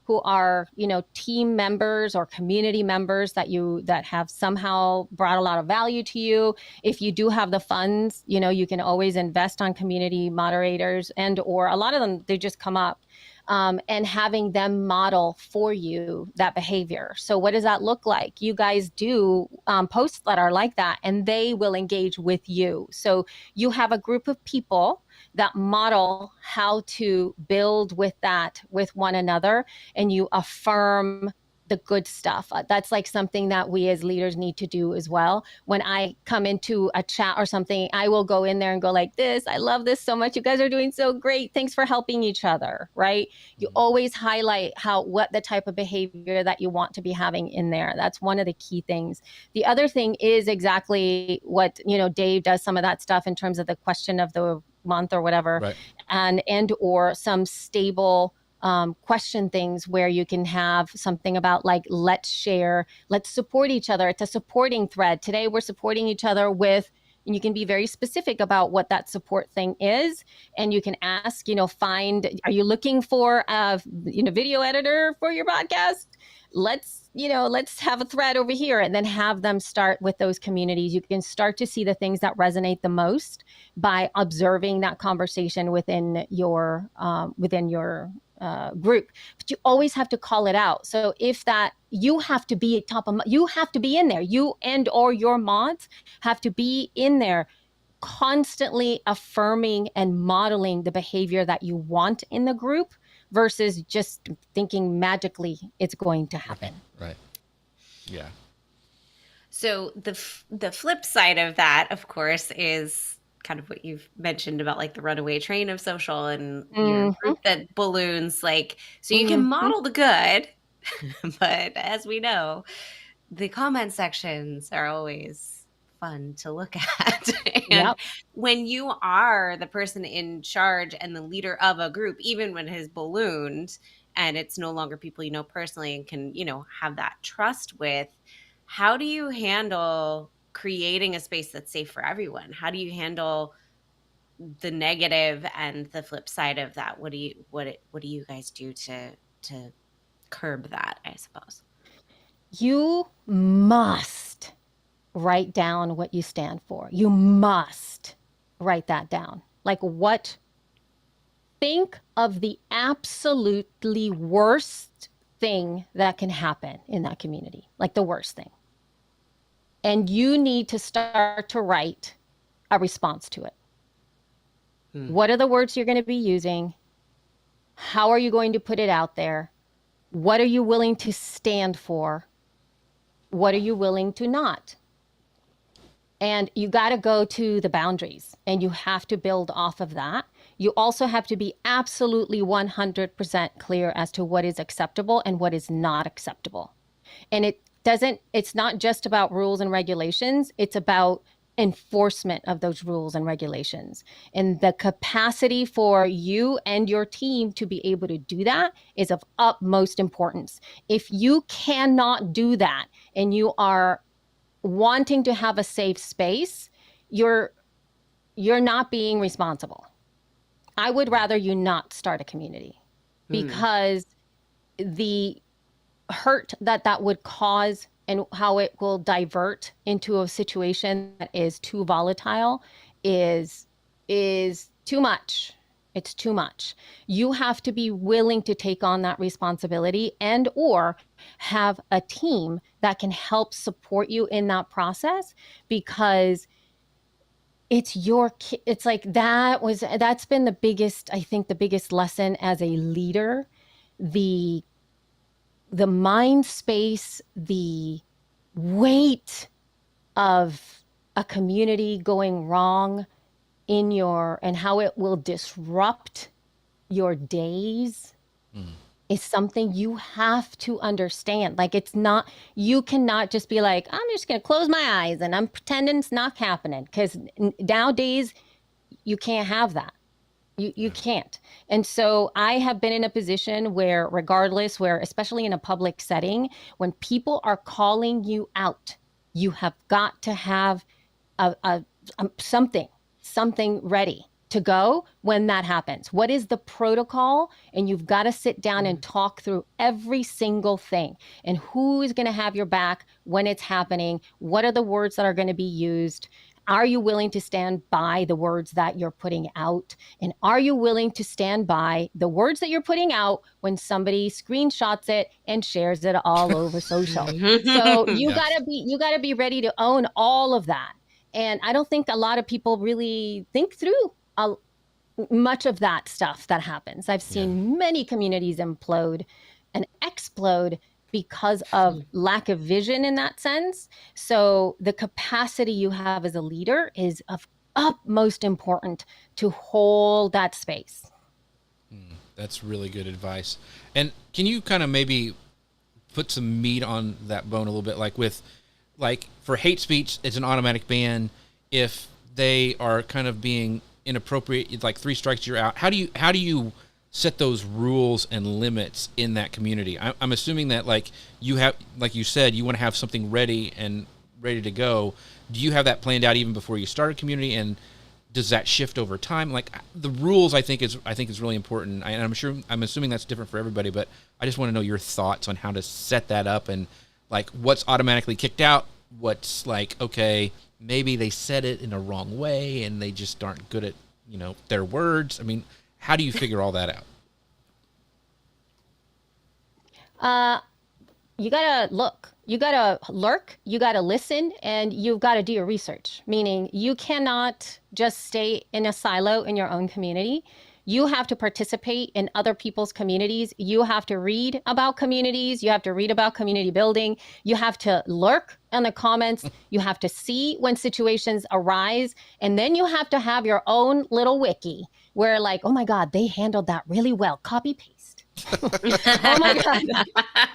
who are, team members or community members that have somehow brought a lot of value to you. If you do have the funds, you can always invest on community moderators, and or a lot of them, they just come up. And having them model for you that behavior. So what does that look like? You guys do posts that are like that, and they will engage with you. So you have a group of people that model how to build with one another, and you affirm the good stuff. That's like something that we as leaders need to do as well. When I come into a chat or something, I will go in there and go like this: I love this so much. You guys are doing so great. Thanks for helping each other, right? You always highlight what the type of behavior that you want to be having in there. That's one of the key things. The other thing is exactly what, Dave does some of that stuff in terms of the question of the month or whatever, right. and or some stable question things where you can have something about like, let's share, let's support each other. It's a supporting thread. Today we're supporting each other with, and you can be very specific about what that support thing is. And you can ask, are you looking for a video editor for your podcast? Let's have a thread over here, and then have them start with those communities. You can start to see the things that resonate the most by observing that conversation within your group. But you always have to call it out. So if that, you have to be you have to be in there. You and or your mods have to be in there, constantly affirming and modeling the behavior that you want in the group, versus just thinking magically it's going to happen. Right. Yeah. So the flip side of that, of course, is kind of what you've mentioned about like the runaway train of social and your group that balloons. Like, so you can model the good, but as we know, the comment sections are always fun to look at. And when you are the person in charge and the leader of a group, even when it has ballooned and it's no longer people you know personally and can, have that trust with, how do you handle creating a space that's safe for everyone? How do you handle the negative and the flip side of that? What do you guys do to curb that, I suppose? You must write down what you stand for. You must write that down. Like, think of the absolutely worst thing that can happen in that community, like the worst thing. And you need to start to write a response to it. What are the words you're going to be using? How are you going to put it out there? What are you willing to stand for? What are you willing to not? And you got to go to the boundaries, and you have to build off of that. You also have to be absolutely 100% clear as to what is acceptable and what is not acceptable. And it's not just about rules and regulations. It's about enforcement of those rules and regulations. And the capacity for you and your team to be able to do that is of utmost importance. If you cannot do that and you are wanting to have a safe space, you're not being responsible. I would rather you not start a community, because the hurt that would cause and how it will divert into a situation that is too volatile is too much. It's too much. You have to be willing to take on that responsibility, and or have a team that can help support you in that process, because it's like that's been the biggest lesson as a leader. The mind space, the weight of a community going wrong and how it will disrupt your days is something you have to understand. Like, you cannot just be like, I'm just going to close my eyes and I'm pretending it's not happening, because nowadays you can't have that. You can't. And so I have been in a position where, especially in a public setting, when people are calling you out, you have got to have something ready. to go when that happens? What is the protocol? And you've got to sit down and talk through every single thing and who is going to have your back when it's happening. What are the words that are going to be used? Are you willing to stand by the words that you're putting out? And are you willing to stand by the words that you're putting out when somebody screenshots it and shares it all over social? So you gotta be ready to own all of that. And I don't think a lot of people really think through much of that stuff that happens. I've seen many communities implode and explode because of lack of vision in that sense. So the capacity you have as a leader is of utmost important to hold that space. That's really good advice. And can you kind of maybe put some meat on that bone a little bit? Like for hate speech, it's an automatic ban. If they are kind of being inappropriate, it's like 3 strikes, you're out. How do you set those rules and limits in that community? I'm assuming that like you said, you want to have something ready to go. Do you have that planned out even before you start a community? And does that shift over time? Like the rules, I think is really important. And I'm assuming that's different for everybody, but I just want to know your thoughts on how to set that up and like what's automatically kicked out. What's like, okay, maybe they said it in a wrong way and they just aren't good at, their words. I mean, how do you figure all that out? You gotta look, you gotta lurk, you gotta listen, and you've got to do your research. Meaning you cannot just stay in a silo in your own community. You have to participate in other people's communities. You have to read about communities. You have to read about community building. You have to lurk in the comments. You have to see when situations arise. And then you have to have your own little wiki where like, oh my God, they handled that really well. Copy paste. Oh my God.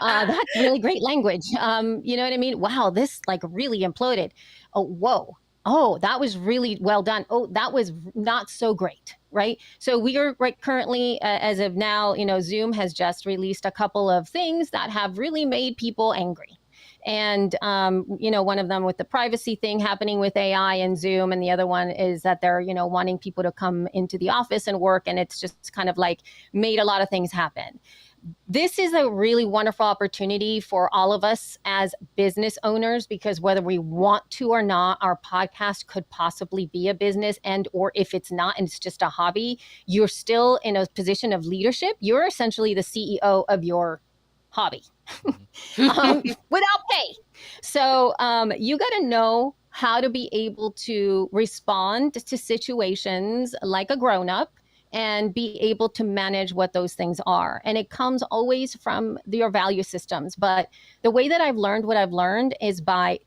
That's really great language. You know what I mean? Wow, this like really imploded. Oh, whoa. Oh, that was really well done. Oh, that was not so great, right? So we are currently, as of now, Zoom has just released a couple of things that have really made people angry. And, one of them with the privacy thing happening with AI and Zoom. And the other one is that they're, wanting people to come into the office and work. And it's just kind of like made a lot of things happen. This is a really wonderful opportunity for all of us as business owners, because whether we want to or not, our podcast could possibly be a business, and or if it's not and it's just a hobby, you're still in a position of leadership. You're essentially the CEO of your hobby without pay. So you got to know how to be able to respond to situations like a grown-up and be able to manage what those things are. And it comes always from your value systems. But the way that I've learned what I've learned is by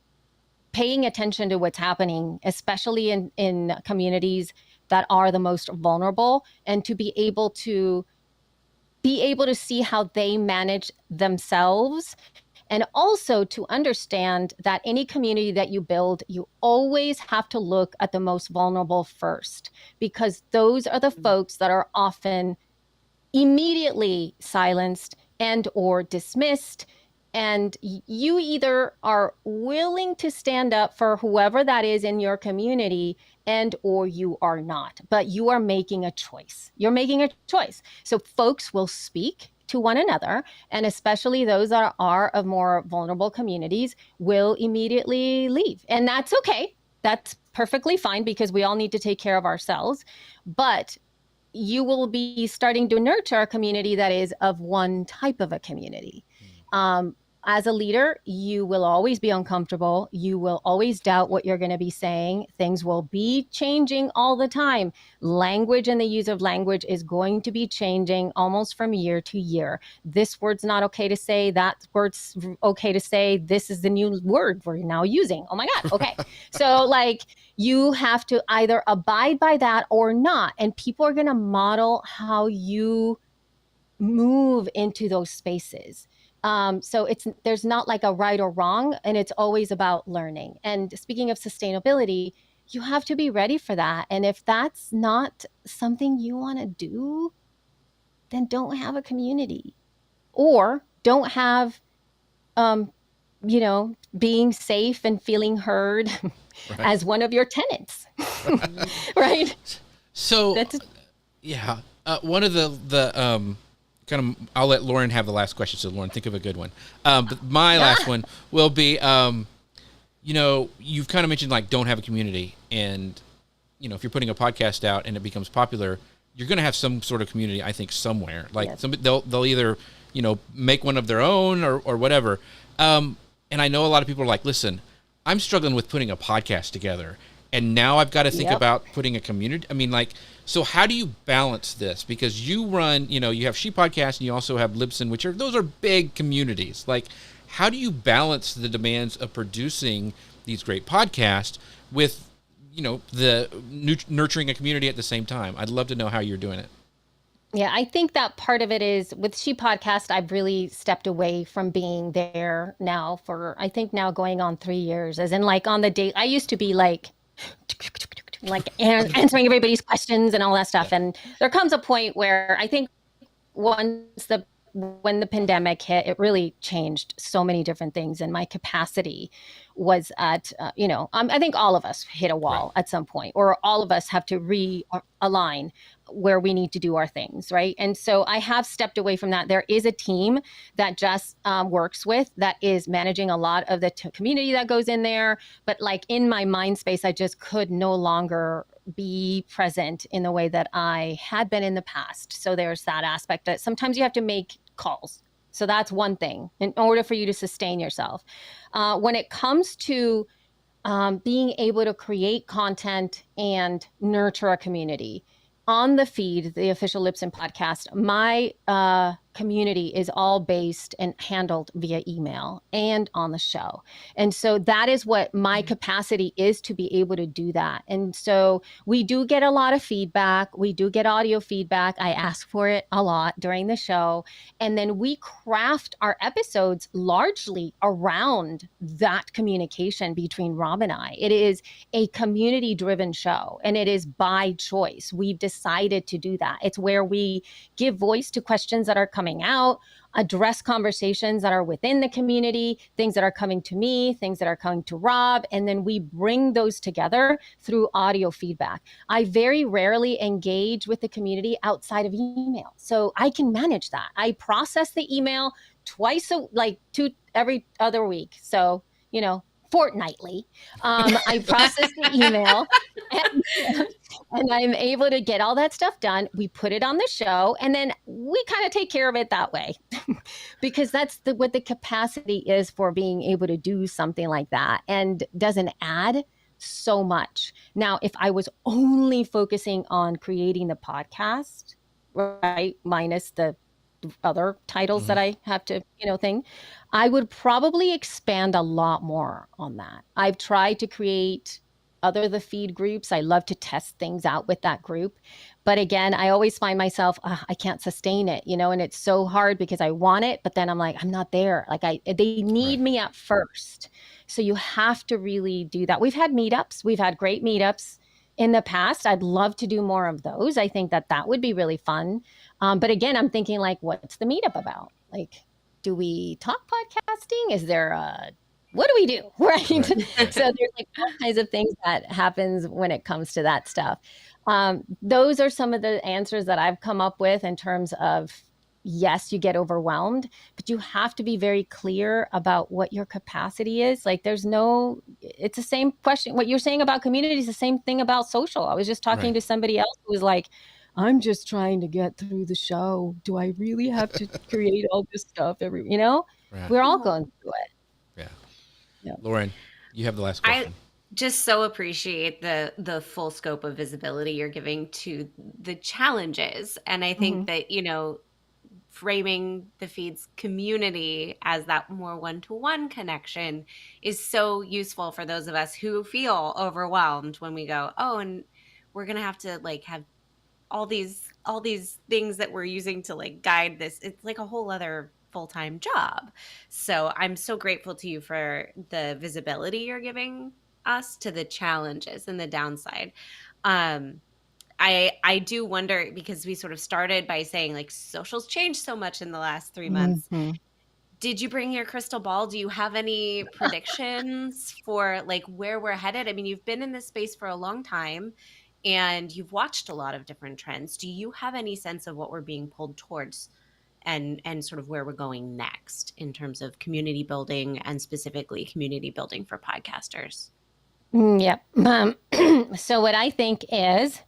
paying attention to what's happening, especially in communities that are the most vulnerable, and to be able to see how they manage themselves. And also to understand that any community that you build, you always have to look at the most vulnerable first, because those are the folks that are often immediately silenced and or dismissed. And you either are willing to stand up for whoever that is in your community, and or you are not. But you are making a choice. You're making a choice. So folks will speak to one another, and especially those that are of more vulnerable communities will immediately leave. And that's okay. That's perfectly fine, because we all need to take care of ourselves. But you will be starting to nurture a community that is of one type of a community. As a leader, you will always be uncomfortable. You will always doubt what you're going to be saying. Things will be changing all the time. Language and the use of language is going to be changing almost from year to year. This word's not okay to say. That word's okay to say. This is the new word we're now using. Oh my God. Okay. So like you have to either abide by that or not. And people are going to model how you move into those spaces. So there's not like a right or wrong, and it's always about learning. And speaking of sustainability, you have to be ready for that. And if that's not something you want to do, then don't have a community, or don't have, being safe and feeling heard as one of your tenants, right? So, That's yeah, one of the kind of, I'll let Lauren have the last question. So, Lauren, think of a good one. But my last one will be, you've kind of mentioned like don't have a community, and if you're putting a podcast out and it becomes popular, you're going to have some sort of community, I think, somewhere. Like they'll either make one of their own or whatever. And I know a lot of people are like, listen, I'm struggling with putting a podcast together, and now I've got to think about putting a community. I mean, like, so how do you balance this? Because you run, you have She Podcast and you also have Libsyn, those are big communities. Like, how do you balance the demands of producing these great podcasts with, the nurturing a community at the same time? I'd love to know how you're doing it. Yeah, I think that part of it is with She Podcast, I've really stepped away from being there now for, I think now going on 3 years, as in like on the date. I used to be like answering everybody's questions and all that stuff. And there comes a point where I think when the pandemic hit, it really changed so many different things. And my capacity was at, I think all of us hit a wall at some point, or all of us have to realign where we need to do our things, right? And so I have stepped away from that. There is a team that Jess works with that is managing a lot of the community that goes in there. But like in my mind space, I just could no longer be present in the way that I had been in the past. So there's that aspect that sometimes you have to make calls. So that's one thing in order for you to sustain yourself. When it comes to being able to create content and nurture a community, on the feed, the official Libsyn podcast, my community is all based and handled via email and on the show. And so that is what my capacity is, to be able to do that. And so we do get a lot of feedback. We do get audio feedback. I ask for it a lot during the show. And then we craft our episodes largely around that communication between Rob and I. It is a community driven show, and it is by choice. We've decided to do that. It's where we give voice to questions that are coming out, address conversations that are within the community, things that are coming to me, things that are coming to Rob, and then we bring those together through audio feedback. I very rarely engage with the community outside of email, so I can manage that. I process the email every other week. So, fortnightly. I process the email and I'm able to get all that stuff done. We put it on the show, and then we kind of take care of it that way because that's what the capacity is for being able to do something like that, and doesn't add so much. Now, if I was only focusing on creating the podcast, right, minus the other titles that I have to, I would probably expand a lot more on that. I've tried to create the feed groups. I love to test things out with that group. But again, I always find myself, I can't sustain it, and it's so hard because I want it, but then I'm like, I'm not there. Like they need me at first. So you have to really do that. We've had meetups. We've had great meetups in the past. I'd love to do more of those. I think that would be really fun. But again, I'm thinking like, what's the meetup about? Like, do we talk podcasting? Is there what do we do? Right. So there's like all kinds of things that happens when it comes to that stuff. Those are some of the answers that I've come up with in terms of, yes, you get overwhelmed, but you have to be very clear about what your capacity is. Like it's the same question. What you're saying about community is the same thing about social. I was just talking to somebody else who was like, I'm just trying to get through the show. Do I really have to create all this stuff we're all going through it. Yeah. Lauren, you have the last question. I just so appreciate the full scope of visibility you're giving to the challenges. And I think that, framing the feed's community as that more one-to-one connection is so useful for those of us who feel overwhelmed when we go, oh, and we're going to have to like have all these things that we're using to like guide this. It's like a whole other full-time job. So I'm so grateful to you for the visibility you're giving us to the challenges and the downside. I do wonder, because we sort of started by saying like social's changed so much in the last 3 months. Did you bring your crystal ball? Do you have any predictions for like where we're headed? I mean, you've been in this space for a long time, and you've watched a lot of different trends. Do you have any sense of what we're being pulled towards and sort of where we're going next in terms of community building and specifically community building for podcasters? Yep. So what I think is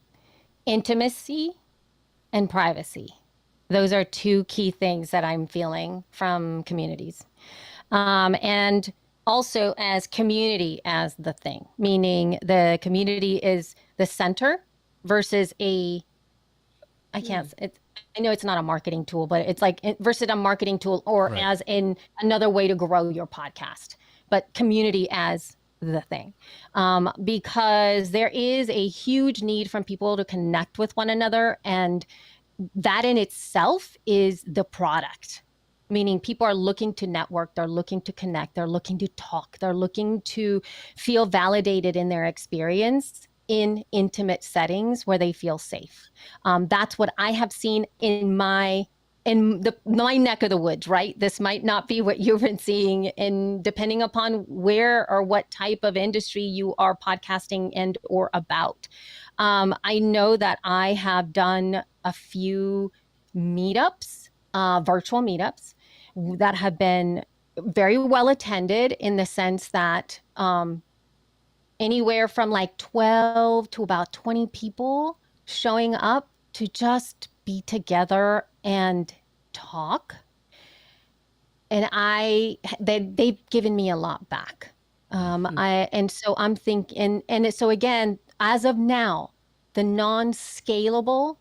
intimacy and privacy. Those are two key things that I'm feeling from communities. And also as community as the thing, meaning the community is the center versus I know it's not a marketing tool, but it's like versus a marketing tool or as in another way to grow your podcast, but community as the thing. Because there is a huge need from people to connect with one another, and that in itself is the product, meaning people are looking to network, they're looking to connect, they're looking to talk, they're looking to feel validated in their experience in intimate settings where they feel safe. That's what I have seen in my neck of the woods, right? This might not be what you've been seeing in depending upon where or what type of industry you are podcasting and or about. I know that I have done a few meetups, virtual meetups that have been very well attended in the sense that anywhere from like 12 to about 20 people showing up to just be together and talk. And they've given me a lot back. And so I'm thinking, and so again, as of now, the non-scalable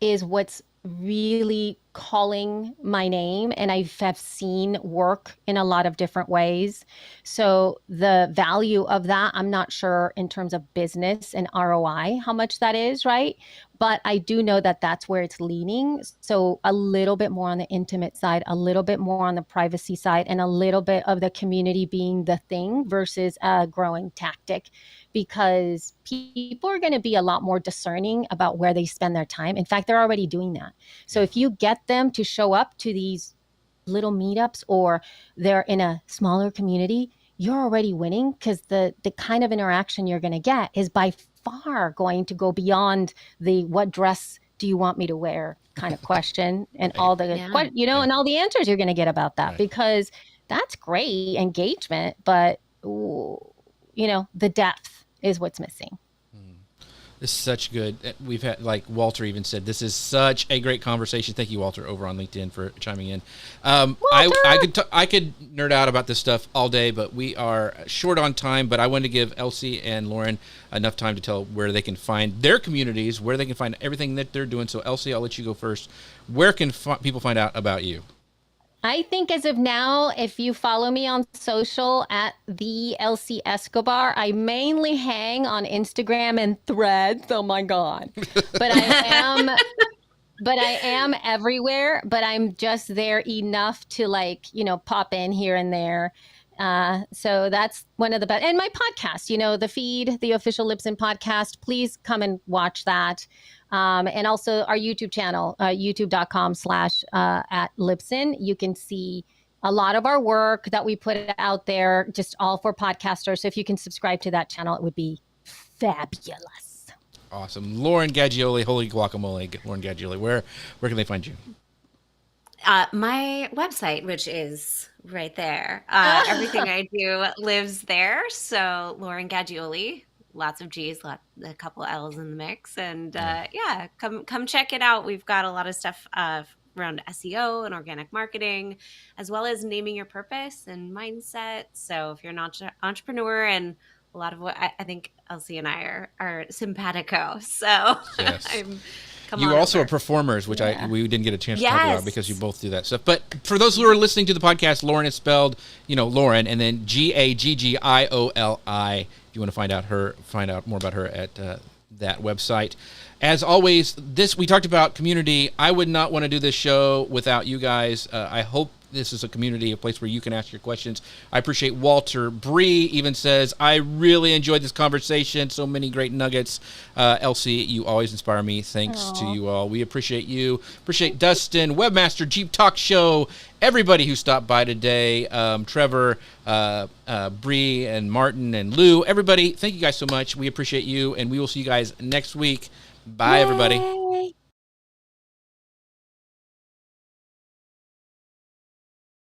is what's really calling my name, and I have seen work in a lot of different ways. So the value of that, I'm not sure in terms of business and ROI, how much that is, right? But I do know that that's where it's leaning. So a little bit more on the intimate side, a little bit more on the privacy side, and a little bit of the community being the thing versus a growing tactic, because people are going to be a lot more discerning about where they spend their time. In fact, they're already doing that. So if you get them to show up to these little meetups or they're in a smaller community, you're already winning, because the kind of interaction you're going to get is by far going to go beyond the what dress do you want me to wear kind of question and all the, and all the answers you're going to get about that, because that's great engagement, but the depth is what's missing. This is such good. We've had, like Walter even said, this is such a great conversation. Thank you, Walter, over on LinkedIn for chiming in. I could nerd out about this stuff all day, but we are short on time. But I wanted to give Elsie and Lauren enough time to tell where they can find their communities, where they can find everything that they're doing. So Elsie, I'll let you go first. Where can people find out about you? I think as of now, if you follow me on social at the Elsie Escobar, I mainly hang on Instagram and Threads. Oh my God. But I am everywhere, but I'm just there enough to pop in here and there. So that's one of the best. And my podcast, the feed, the official Libsyn podcast, please come and watch that. And also our YouTube channel, youtube.com/@Libsyn. You can see a lot of our work that we put out there, just all for podcasters. So if you can subscribe to that channel, it would be fabulous. Awesome. Lauren Gaggioli, holy guacamole, Lauren Gaggioli, where can they find you? My website, which is right there. Everything I do lives there. So Lauren Gaggioli. Lots of G's, a couple L's in the mix. And come check it out. We've got a lot of stuff around SEO and organic marketing, as well as naming your purpose and mindset. So if you're an entrepreneur, and a lot of what I think Elsie and I are simpatico. So yes. You are also a performers, which we didn't get a chance to talk about because you both do that stuff. But for those who are listening to the podcast, Lauren is spelled, Lauren, and then Gaggioli. If you want to find out more about her at that website. As always, we talked about community. I would not want to do this show without you guys. I hope this is a community, a place where you can ask your questions. I appreciate Walter. Bree even says, I really enjoyed this conversation. So many great nuggets. Elsie, you always inspire me. Thanks to you all. We appreciate you. Appreciate Dustin, Webmaster, Jeep Talk Show, everybody who stopped by today. Trevor, Bree, and Martin, and Lou. Everybody, thank you guys so much. We appreciate you, and we will see you guys next week. Bye, everybody.